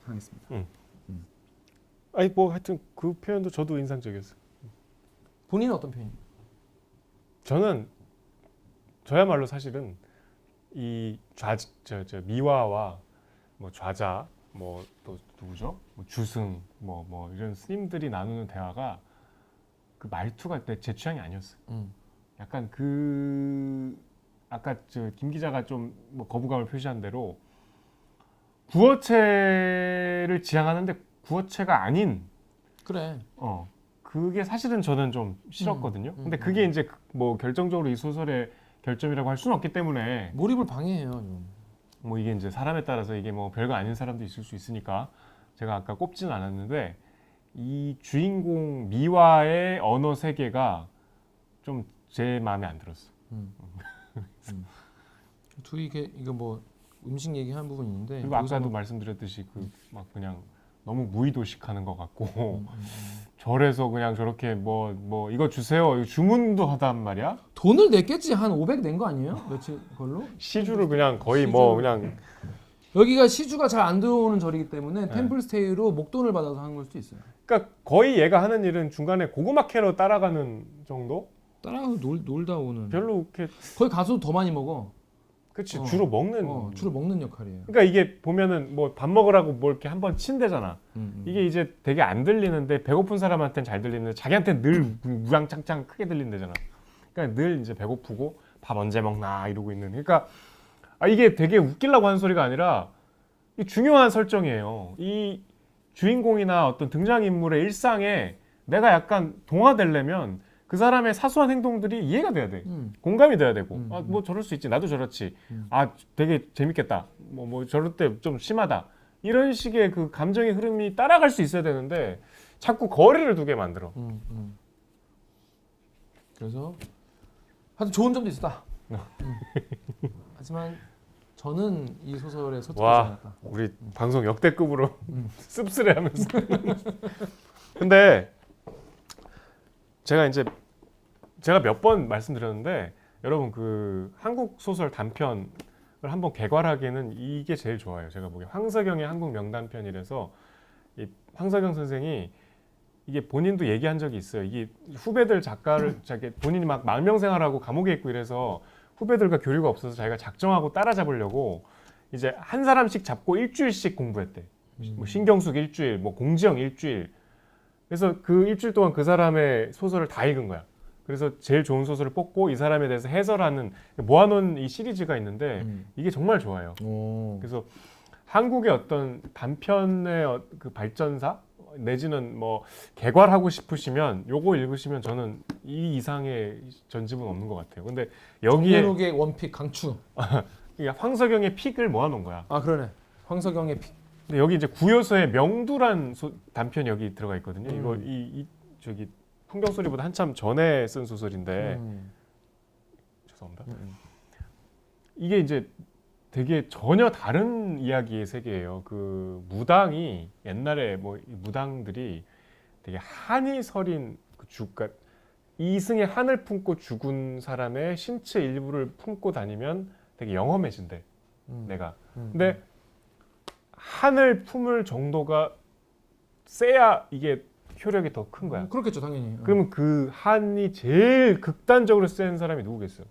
생각했습니다. 아니 뭐 하여튼 그 표현도 저도 인상적이었어요. 본인은 어떤 표현이에요? 저야말로 사실은 이 미화와 뭐 좌자 뭐 또 누구죠? 뭐 주승 뭐 이런 스님들이 나누는 대화가 그 말투가 제 취향이 아니었어요. 약간 아까 김 기자가 좀 뭐 거부감을 표시한 대로 구어체를 지향하는데 구어체가 아닌 그래. 그게 사실은 저는 좀 싫었거든요. 근데 그게 이제 뭐 결정적으로 이 소설의 결점이라고 할 수는 없기 때문에 몰입을 방해해요. 좀. 뭐 이게 이제 사람에 따라서 이게 뭐 별거 아닌 사람도 있을 수 있으니까 제가 아까 꼽지는 않았는데 이 주인공 미화의 언어 세계가 좀 제 마음에 안 들었어. 둘이 이거 뭐 음식 얘기하는 부분이 있는데 그리고 아까도 말씀드렸듯이 그 막 그냥 너무 무의도식하는 것 같고 절에서 그냥 저렇게 뭐 이거 주세요 이거 주문도 하단 말이야. 돈을 냈겠지. 한 500 낸 거 아니에요? 며칠 걸로? 시주를 그냥 거의 뭐 그냥 여기가 시주가 잘 안 들어오는 절이기 때문에 템플스테이로 목돈을 받아서 하는 걸 수도 있어요. 그러니까 거의 얘가 하는 일은 중간에 고구마 캐러 따라가는 정도? 따라가서 놀다 오는. 별로 이렇게 거기 가서도 더 많이 먹어. 그치 주로 먹는 주로 먹는 역할이에요. 그러니까 이게 보면은 뭐 밥 먹으라고 뭐 이렇게 한번 친대잖아. 이게 이제 되게 안 들리는데 배고픈 사람한테는 잘 들리는데 자기한테는 늘 무장창창 크게 들린대잖아. 그러니까 늘 이제 배고프고 밥 언제 먹나 이러고 있는. 그러니까 이게 되게 웃기려고 하는 소리가 아니라 이 중요한 설정이에요. 이 주인공이나 어떤 등장인물의 일상에 내가 약간 동화되려면 그 사람의 사소한 행동들이 이해가 돼야 돼. 공감이 돼야 되고. 뭐 저럴 수 있지. 나도 저렇지. 되게 재밌겠다. 뭐 저럴 때 좀 심하다. 이런 식의 그 감정의 흐름이 따라갈 수 있어야 되는데 자꾸 거리를 두게 만들어. 그래서 하여튼 좋은 점도 있었다. 하지만 저는 이 소설에 소통하지 않았다. 우리 방송 역대급으로 씁쓸해하면서. 근데 제가 몇 번 말씀드렸는데 여러분 그 한국 소설 단편을 한번 개괄하기에는 이게 제일 좋아요. 제가 보기에 황석영의 한국 명단편이라서 이 황석영 선생이 이게 본인도 얘기한 적이 있어요. 이게 후배들 작가를 본인이 막 망명생활하고 감옥에 있고 이래서 후배들과 교류가 없어서 자기가 작정하고 따라잡으려고 이제 한 사람씩 잡고 일주일씩 공부했대. 뭐 신경숙 일주일, 뭐 공지영 일주일. 그래서 그 일주일 동안 그 사람의 소설을 다 읽은 거야. 그래서 제일 좋은 소설을 뽑고 이 사람에 대해서 해설하는 모아놓은 이 시리즈가 있는데 이게 정말 좋아요. 오. 그래서 한국의 어떤 단편의 그 발전사 내지는 뭐 개괄하고 싶으시면 요거 읽으시면 저는 이 이상의 전집은 없는 것 같아요. 근데 여기에 정현욱의 원픽 강추. 그러니까 황석영의 픽을 모아놓은 거야. 아 그러네. 황석영의 픽. 근데 여기 이제 구요서의 명두란 단편이 여기 들어가 있거든요. 이거 이 저기 풍경소리보다 한참 전에 쓴 소설인데 죄송합니다. 이게 이제 되게 전혀 다른 이야기의 세계예요. 그 무당이 옛날에 뭐 무당들이 되게 한이 서린 그 그러니까 이승의 한을 품고 죽은 사람의 신체 일부를 품고 다니면 되게 영험해진대. 내가. 근데 한을 품을 정도가 세야 이게 효력이 더 큰 거야. 그렇겠죠 당연히. 그러면 그 한이 제일 극단적으로 센 사람이 누구겠어요?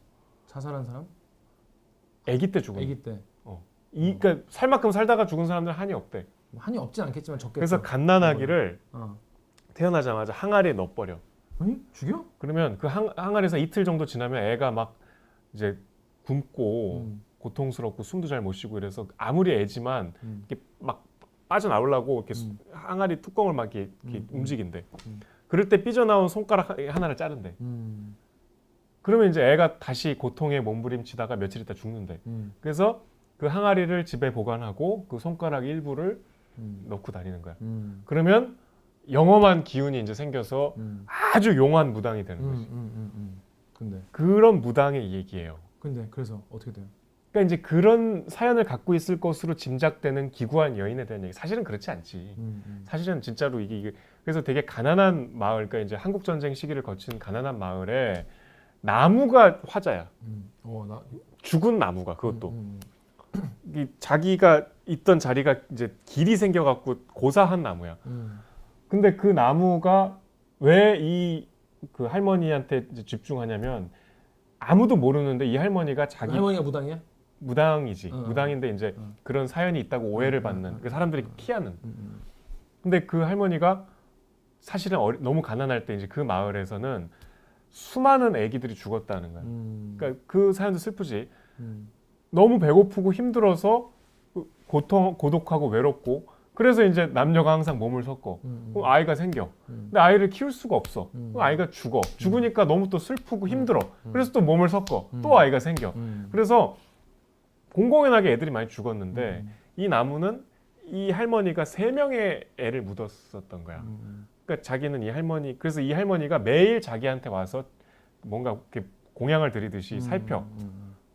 자살한 사람? 아기 때 죽은. 아기 때. 그러니까 살 만큼 살다가 죽은 사람들은 한이 없대. 한이 없진 않겠지만 적겠죠. 그래서 갓난아기를 어. 태어나자마자 항아리에 넣어버려. 아니 죽여? 그러면 그 항아리에서 이틀 정도 지나면 애가 막 이제 굶고 고통스럽고 숨도 잘 못 쉬고 이래서 아무리 애지만 이렇게 막 빠져나오려고 이렇게 항아리 뚜껑을 막 이렇게 움직인대. 그럴 때 삐져나온 손가락 하나를 자른대. 그러면 이제 애가 다시 고통에 몸부림치다가 며칠 있다 죽는데. 그래서 그 항아리를 집에 보관하고 그 손가락 일부를 넣고 다니는 거야. 그러면 영험한 기운이 이제 생겨서 아주 용한 무당이 되는 거지. 근데 그런 무당의 얘기예요. 그래서 어떻게 돼요? 그러니까 이제 그런 사연을 갖고 있을 것으로 짐작되는 기구한 여인에 대한 얘기. 사실은 그렇지 않지. 사실은 진짜로 이게 그래서 되게 가난한 마을, 그러니까 이제 한국 전쟁 시기를 거친 가난한 마을에 나무가 화자야. 죽은 나무가 그것도. 자기가 있던 자리가 이제 길이 생겨갖고 고사한 나무야. 근데 그 나무가 왜 이 그 할머니한테 이제 집중하냐면 아무도 모르는데 이 할머니가 자기 할머니가 무당이야? 무당이지. 무당인데 이제 그런 사연이 있다고 오해를 받는 그 사람들이 피하는. 근데 그 할머니가 사실은 너무 가난할 때 이제 그 마을에서는 수많은 아기들이 죽었다는 거야. 그러니까 그 사연도 슬프지. 너무 배고프고 힘들어서 고독하고 외롭고 그래서 이제 남녀가 항상 몸을 섞어. 그럼 아이가 생겨. 근데 아이를 키울 수가 없어. 그럼 아이가 죽어. 죽으니까 너무 또 슬프고 힘들어. 그래서 또 몸을 섞어. 또 아이가 생겨. 그래서 공공연하게 애들이 많이 죽었는데 이 나무는 이 할머니가 3명의 애를 묻었었던 거야. 그러니까 자기는 이 할머니, 그래서 이 할머니가 매일 자기한테 와서 뭔가 이렇게 공양을 드리듯이 살펴.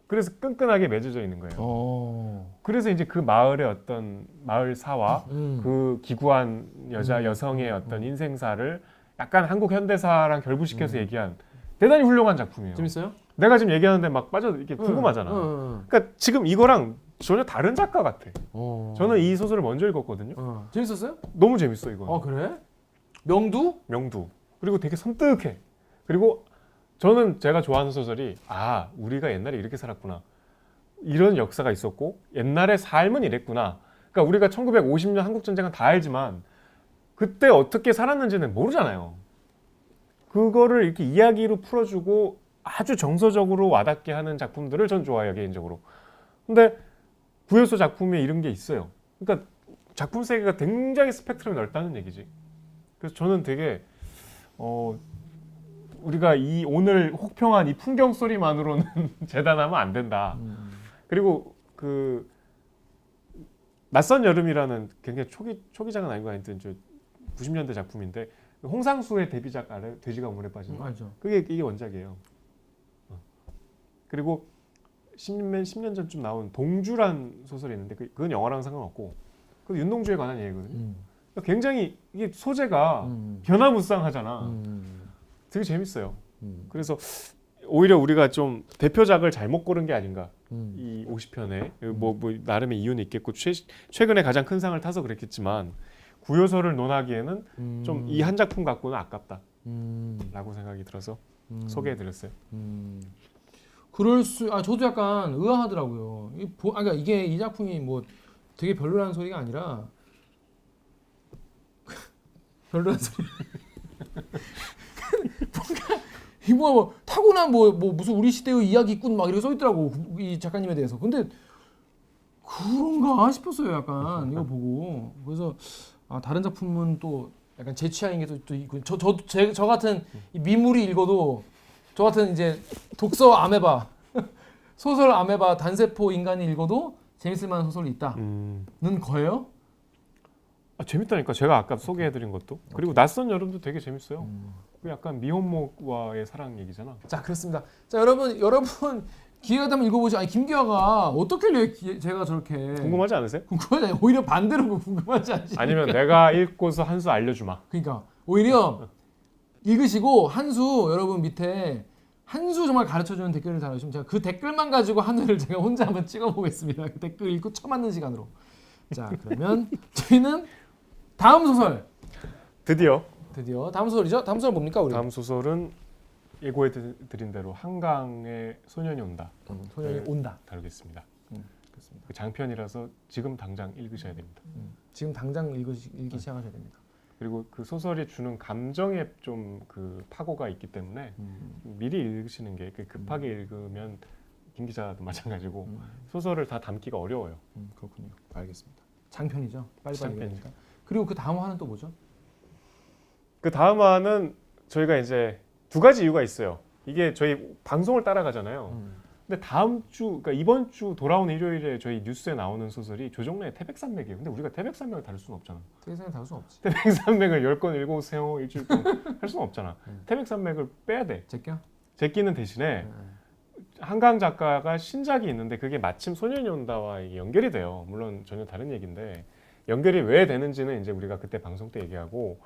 그래서 끈끈하게 맺어져 있는 거예요. 그래서 이제 그 마을의 어떤 마을사와 그 기구한 여성의 어떤 인생사를 약간 한국 현대사랑 결부시켜서 얘기한 대단히 훌륭한 작품이에요. 재밌어요? 내가 지금 얘기하는데 막 빠져 이렇게 궁금하잖아. 그러니까 지금 이거랑 전혀 다른 작가 같아. 저는 이 소설을 먼저 읽었거든요. 재밌었어요? 너무 재밌어 이거. 그래? 명두? 명두. 그리고 되게 섬뜩해. 그리고 저는 제가 좋아하는 소설이 우리가 옛날에 이렇게 살았구나. 이런 역사가 있었고 옛날에 삶은 이랬구나. 그러니까 우리가 1950년 한국전쟁은 다 알지만 그때 어떻게 살았는지는 모르잖아요. 그거를 이렇게 이야기로 풀어주고 아주 정서적으로 와닿게 하는 작품들을 전 좋아해요, 개인적으로. 근데 구요소 작품에 이런 게 있어요. 그러니까 작품 세계가 굉장히 스펙트럼이 넓다는 얘기지. 그래서 저는 되게 우리가 이 오늘 혹평한 이 풍경 소리만으로는 재단하면 안 된다. 그리고 그 낯선 여름이라는 굉장히 초기작은 아니고 하여튼 90년대 작품인데 홍상수의 데뷔작 알아요? 돼지가 물에 빠진 거. 알죠. 이게 원작이에요. 그리고 10년 전쯤 나온 동주란 소설이 있는데 그건 영화랑 상관없고 그 윤동주에 관한 얘기거든요. 그러니까 굉장히 이게 소재가 변화무쌍하잖아. 되게 재밌어요. 그래서 오히려 우리가 좀 대표작을 잘못 고른 게 아닌가. 이 50편에 뭐 나름의 이유는 있겠고 최근에 가장 큰 상을 타서 그랬겠지만 구요서를 논하기에는 좀 이 한 작품 갖고는 아깝다라고 생각이 들어서 소개해드렸어요. 저도 약간 의아하더라고요. 그러니까 이게 이 작품이 뭐 되게 별로라는 소리가 아니라 별로란 소리. 뭔가 뭐 타고난 뭐 무슨 우리 시대의 이야기꾼 막 이렇게 써 있더라고 이 작가님에 대해서. 근데 그런가 싶었어요 약간 이거 보고. 그래서 다른 작품은 또 약간 제 취향인 게 또 있고 저 같은 이 미물이 읽어도 저 같은 이제 독서 아메바 소설 아메바 단세포 인간이 읽어도 재밌을 만한 소설이 있다는 거예요? 재밌다니까. 제가 아까 소개해드린 것도. 그리고 낯선 여름도 되게 재밌어요. 그 약간 미혼모와의 사랑 얘기잖아. 자 그렇습니다. 자 여러분 기회가 되면 읽어보죠. 아니 김기화가 어떻게 제가 저렇게 궁금하지 않으세요? 궁금하지 않아요. 오히려 반대로 궁금하지 않으시죠? 아니면 내가 읽고서 한 수 알려주마. 그러니까 오히려 읽으시고 한 수 여러분 밑에 한 수 정말 가르쳐주는 댓글을 달아주시면 제가 그 댓글만 가지고 한 수를 제가 혼자 한번 찍어보겠습니다. 그 댓글 읽고 쳐맞는 시간으로. 자 그러면 저희는 다음 소설 드디어 다음 소설이죠? 다음 소설 뭡니까 우리? 다음 소설은 예고해드린 대로 한강의 소년이 온다. 소년이 온다. 다루겠습니다. 그렇습니다. 그 장편이라서 지금 당장 읽으셔야 됩니다. 지금 당장 읽기 시작하셔야 됩니다. 그리고 그 소설이 주는 감정에 좀 그 파고가 있기 때문에 미리 읽으시는 게 급하게 읽으면 김 기자도 마찬가지고 소설을 다 담기가 어려워요. 그렇군요. 알겠습니다. 장편이죠. 빨리빨리 장편이죠. 읽으니까. 그리고 그 다음 화는 또 뭐죠? 그 다음 화는 저희가 이제 두 가지 이유가 있어요. 이게 저희 방송을 따라가잖아요. 근데 다음 주, 그러니까 이번 주 돌아오는 일요일에 저희 뉴스에 나오는 소설이 조정래의 태백산맥이에요. 근데 우리가 태백산맥을 다룰 수는 없잖아. 세상에 다룰 수 없지. 태백산맥을 10권 읽어오세요 일주일 동안 할 수는 없잖아. 태백산맥을 빼야 돼. 제끼는 대신에 한강 작가가 신작이 있는데 그게 마침 소년이 온다와 연결이 돼요. 물론 전혀 다른 얘기인데 연결이 왜 되는지는 이제 우리가 그때 방송 때 얘기하고,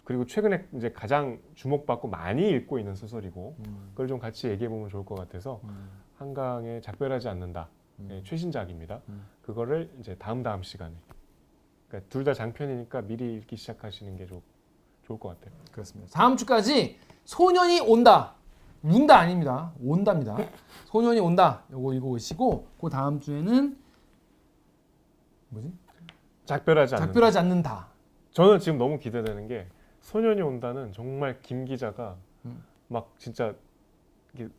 그리고 최근에 이제 가장 주목받고 많이 읽고 있는 소설이고 그걸 좀 같이 얘기해 보면 좋을 것 같아서 한강에 작별하지 않는다. 최신작입니다. 그거를 이제 다음 시간에, 그러니까 둘 다 장편이니까 미리 읽기 시작하시는 게 좋을 것 같아요. 그렇습니다. 다음 주까지 소년이 온다. 운다 아닙니다. 온답니다. 소년이 온다. 요거 읽어보시고 그 다음 주에는 뭐지? 작별하지 않는다. 저는 지금 너무 기대되는 게 소년이 온다는 정말 김 기자가 막 진짜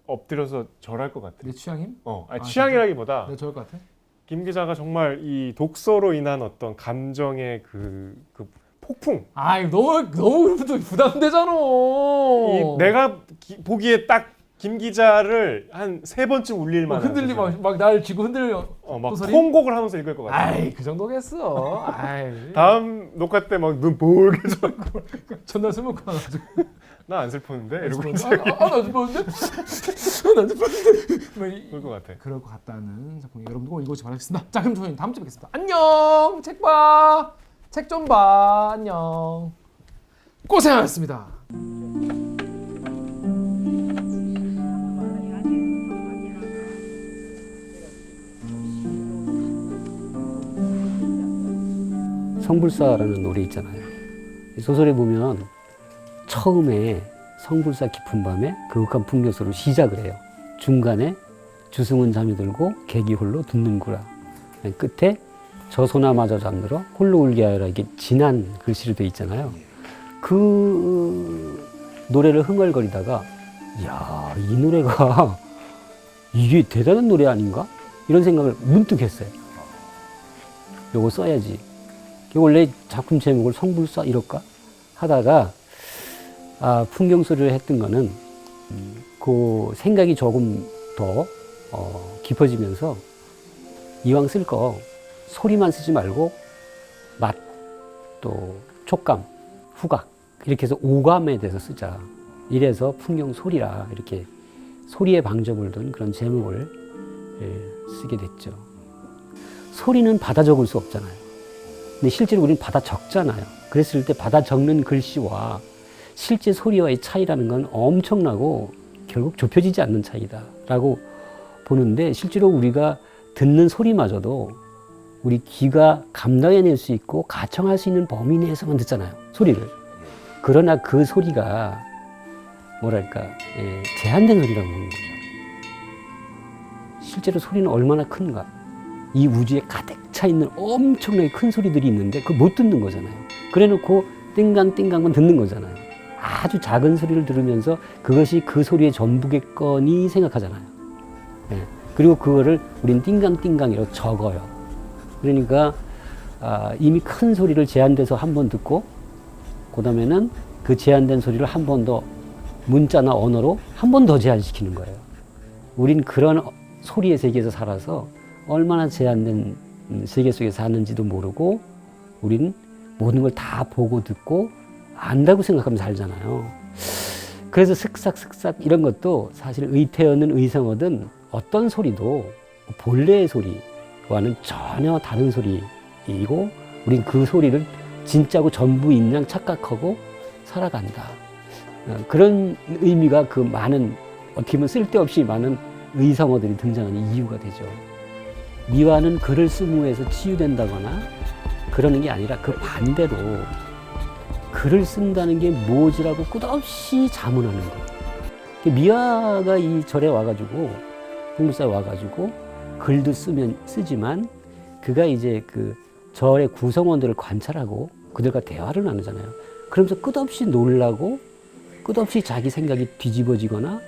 엎드려서 절할 것 같아. 내 취향임? 취향이라기보다 내 저럴 것 같아? 김 기자가 정말 이 독서로 인한 어떤 감정의 그 폭풍. 너무 부담되잖아. 내가 보기에 딱 김 기자를 한 3번쯤 울릴 만한. 흔들리고 막 나를 쥐고 흔들려. 막 통곡을 하면서 읽을 것 같아. 그 정도겠어. 다음 녹화 때 막 눈 볼게 져고 전날 술 먹고 나가지고. 나 안 슬펐는데 이러고 나 슬펐는데? 나 슬펐는데? 그럴 것 같아. 그럴 것 같다는 작품 여러분들 꼭 읽어보시기 바라겠습니다. 자 그럼 저희는 다음 주에 뵙겠습니다. 안녕. 책 봐. 책 좀 봐. 안녕. 고생하셨습니다. 성불사라는 노래 있잖아요. 이 소설에 보면 처음에 성불사 깊은 밤에 그윽한 풍경소로 시작을 해요. 중간에 주승은 잠이 들고 객이 홀로 듣는구라. 끝에 저 소나마저 잠들어 홀로 울게 하여라. 이게 진한 글씨로 되어 있잖아요. 그 노래를 흥얼거리다가 이야, 이 노래가 이게 대단한 노래 아닌가? 이런 생각을 문득 했어요. 요거 써야지. 원래 작품 제목을 성불사 이럴까 하다가 풍경소리를 했던 거는 그 생각이 조금 더 깊어지면서 이왕 쓸 거 소리만 쓰지 말고 맛, 또 촉감, 후각 이렇게 해서 오감에 대해서 쓰자. 이래서 풍경소리라 이렇게 소리에 방점을 둔 그런 제목을 쓰게 됐죠. 소리는 받아 적을 수 없잖아요. 근데 실제로 우리는 받아 적잖아요. 그랬을 때 받아 적는 글씨와 실제 소리와의 차이라는 건 엄청나고 결국 좁혀지지 않는 차이다라고 보는데, 실제로 우리가 듣는 소리마저도 우리 귀가 감당해낼 수 있고 가청할 수 있는 범위 내에서만 듣잖아요, 소리를. 그러나 그 소리가 뭐랄까 제한된 소리라고 보는 거죠. 실제로 소리는 얼마나 큰가. 이 우주에 가득 차 있는 엄청나게 큰 소리들이 있는데 그걸 못 듣는 거잖아요. 그래 놓고 띵강띵강만 듣는 거잖아요. 아주 작은 소리를 들으면서 그것이 그 소리의 전부겠거니 생각하잖아요. 예. 그리고 그거를 우린 띵강띵강이라고 적어요. 그러니까 이미 큰 소리를 제한돼서 한 번 듣고 그 다음에는 그 제한된 소리를 한 번 더 문자나 언어로 한 번 더 제한시키는 거예요. 우린 그런 소리의 세계에서 살아서 얼마나 제한된 세계 속에 사는지도 모르고 우린 모든 걸 다 보고 듣고 안다고 생각하면 살잖아요. 그래서 슥싹슥싹 이런 것도 사실 의태어든 의성어든 어떤 소리도 본래의 소리와는 전혀 다른 소리이고 우린 그 소리를 진짜고 전부인 양 착각하고 살아간다. 그런 의미가 그 많은 어떻게 보면 쓸데없이 많은 의성어들이 등장하는 이유가 되죠. 미화는 글을 쓰무에서 치유된다거나 그러는 게 아니라 그 반대로 글을 쓴다는 게 무엇이라고 끝없이 자문하는 거. 미화가 이 절에 와가지고 풍물사에 와가지고 글도 쓰지만 그가 이제 그 절의 구성원들을 관찰하고 그들과 대화를 나누잖아요. 그러면서 끝없이 놀라고 끝없이 자기 생각이 뒤집어지거나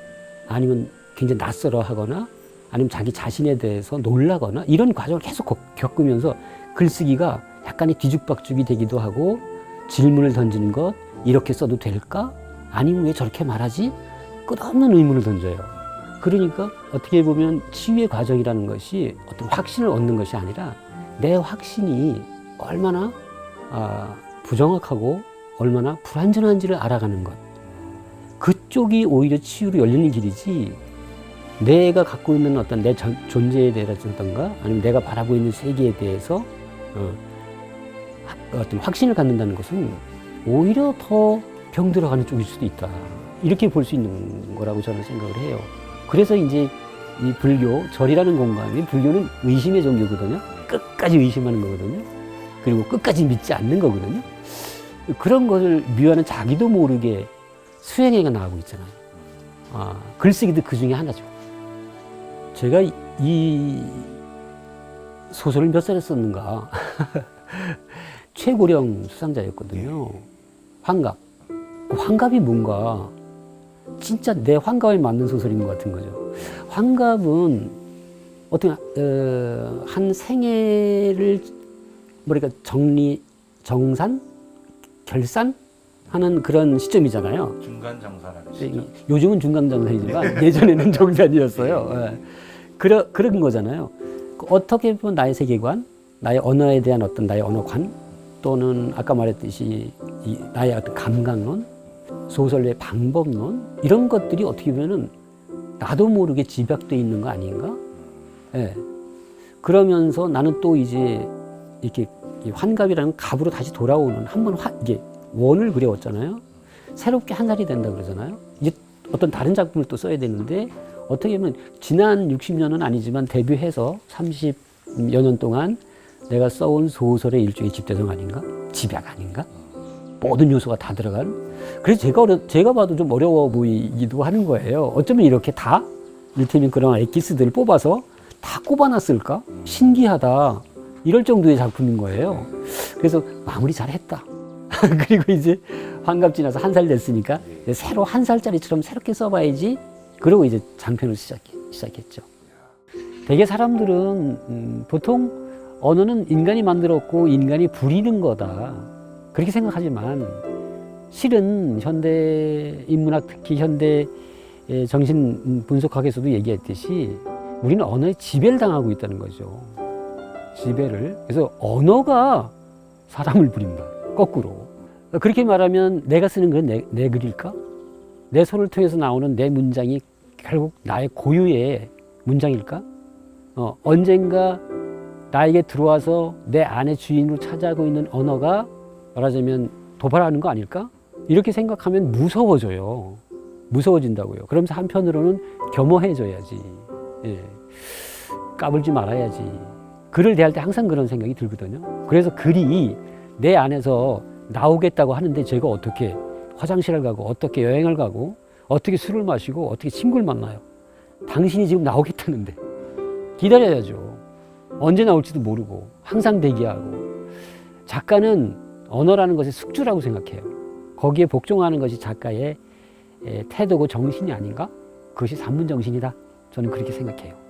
아니면 굉장히 낯설어하거나 아니면 자기 자신에 대해서 놀라거나 이런 과정을 계속 겪으면서 글쓰기가 약간의 뒤죽박죽이 되기도 하고 질문을 던지는 것, 이렇게 써도 될까? 아니면 왜 저렇게 말하지? 끝없는 의문을 던져요. 그러니까 어떻게 보면 치유의 과정이라는 것이 어떤 확신을 얻는 것이 아니라 내 확신이 얼마나 부정확하고 얼마나 불완전한지를 알아가는 것. 그쪽이 오히려 치유로 열리는 길이지 내가 갖고 있는 어떤 내 존재에 대해서든가 아니면 내가 바라보고 있는 세계에 대해서 어떤 확신을 갖는다는 것은 오히려 더 병들어가는 쪽일 수도 있다. 이렇게 볼 수 있는 거라고 저는 생각을 해요. 그래서 이제 이 불교, 절이라는 공간이 불교는 의심의 종교거든요. 끝까지 의심하는 거거든요. 그리고 끝까지 믿지 않는 거거든요. 그런 것을 미화는 자기도 모르게 수행해가 나가고 있잖아요. 글쓰기도 그 중에 하나죠. 제가 이 소설을 몇 살에 썼는가. 최고령 수상자였거든요. 환갑. 그 환갑이 뭔가 진짜 내 환갑에 맞는 소설인 것 같은 거죠. 환갑은 어떤 한 생애를 뭐랄까 정산, 결산하는 그런 시점이잖아요. 중간 정사라는 시점. 요즘은 중간 정산이지만 예전에는 정산이었어요. 예. 그런 거잖아요. 어떻게 보면 나의 세계관, 나의 언어에 대한 어떤 나의 언어관, 또는 아까 말했듯이 나의 어떤 감각론, 소설의 방법론 이런 것들이 어떻게 보면은 나도 모르게 집약되어 있는 거 아닌가? 예. 그러면서 나는 또 이제 이렇게 환갑이라는 갑으로 다시 돌아오는 한번 이게 원을 그려왔잖아요. 새롭게 한 살이 된다 그러잖아요. 이제 어떤 다른 작품을 또 써야 되는데 어떻게 보면 지난 60년은 아니지만 데뷔해서 30여 년 동안 내가 써온 소설의 일종의 집대성 아닌가? 집약 아닌가? 모든 요소가 다 들어간. 그래서 제가 봐도 좀 어려워 보이기도 하는 거예요. 어쩌면 이렇게 다 이를테면 그런 엑기스들을 뽑아서 다 꼽아놨을까? 신기하다. 이럴 정도의 작품인 거예요. 그래서 마무리 잘했다. 그리고 이제 환갑 지나서 한 살 됐으니까 새로 한 살짜리처럼 새롭게 써봐야지. 그러고 이제 장편을 시작했죠. 대개 사람들은 보통 언어는 인간이 만들었고 인간이 부리는 거다. 그렇게 생각하지만 실은 현대 인문학 특히 현대 정신 분석학에서도 얘기했듯이 우리는 언어에 지배를 당하고 있다는 거죠. 지배를. 그래서 언어가 사람을 부린다. 거꾸로. 그렇게 말하면 내가 쓰는 건 내 글일까? 내 손을 통해서 나오는 내 문장이 결국 나의 고유의 문장일까? 언젠가 나에게 들어와서 내 안의 주인으로 차지하고 있는 언어가 말하자면 도발하는 거 아닐까? 이렇게 생각하면 무서워져요. 무서워진다고요. 그러면서 한편으로는 겸허해져야지. 예. 까불지 말아야지. 글을 대할 때 항상 그런 생각이 들거든요. 그래서 글이 내 안에서 나오겠다고 하는데 제가 어떻게 화장실을 가고 어떻게 여행을 가고 어떻게 술을 마시고 어떻게 친구를 만나요. 당신이 지금 나오겠다는데 기다려야죠. 언제 나올지도 모르고 항상 대기하고. 작가는 언어라는 것의 숙주라고 생각해요. 거기에 복종하는 것이 작가의 태도고 정신이 아닌가? 그것이 산문 정신이다. 저는 그렇게 생각해요.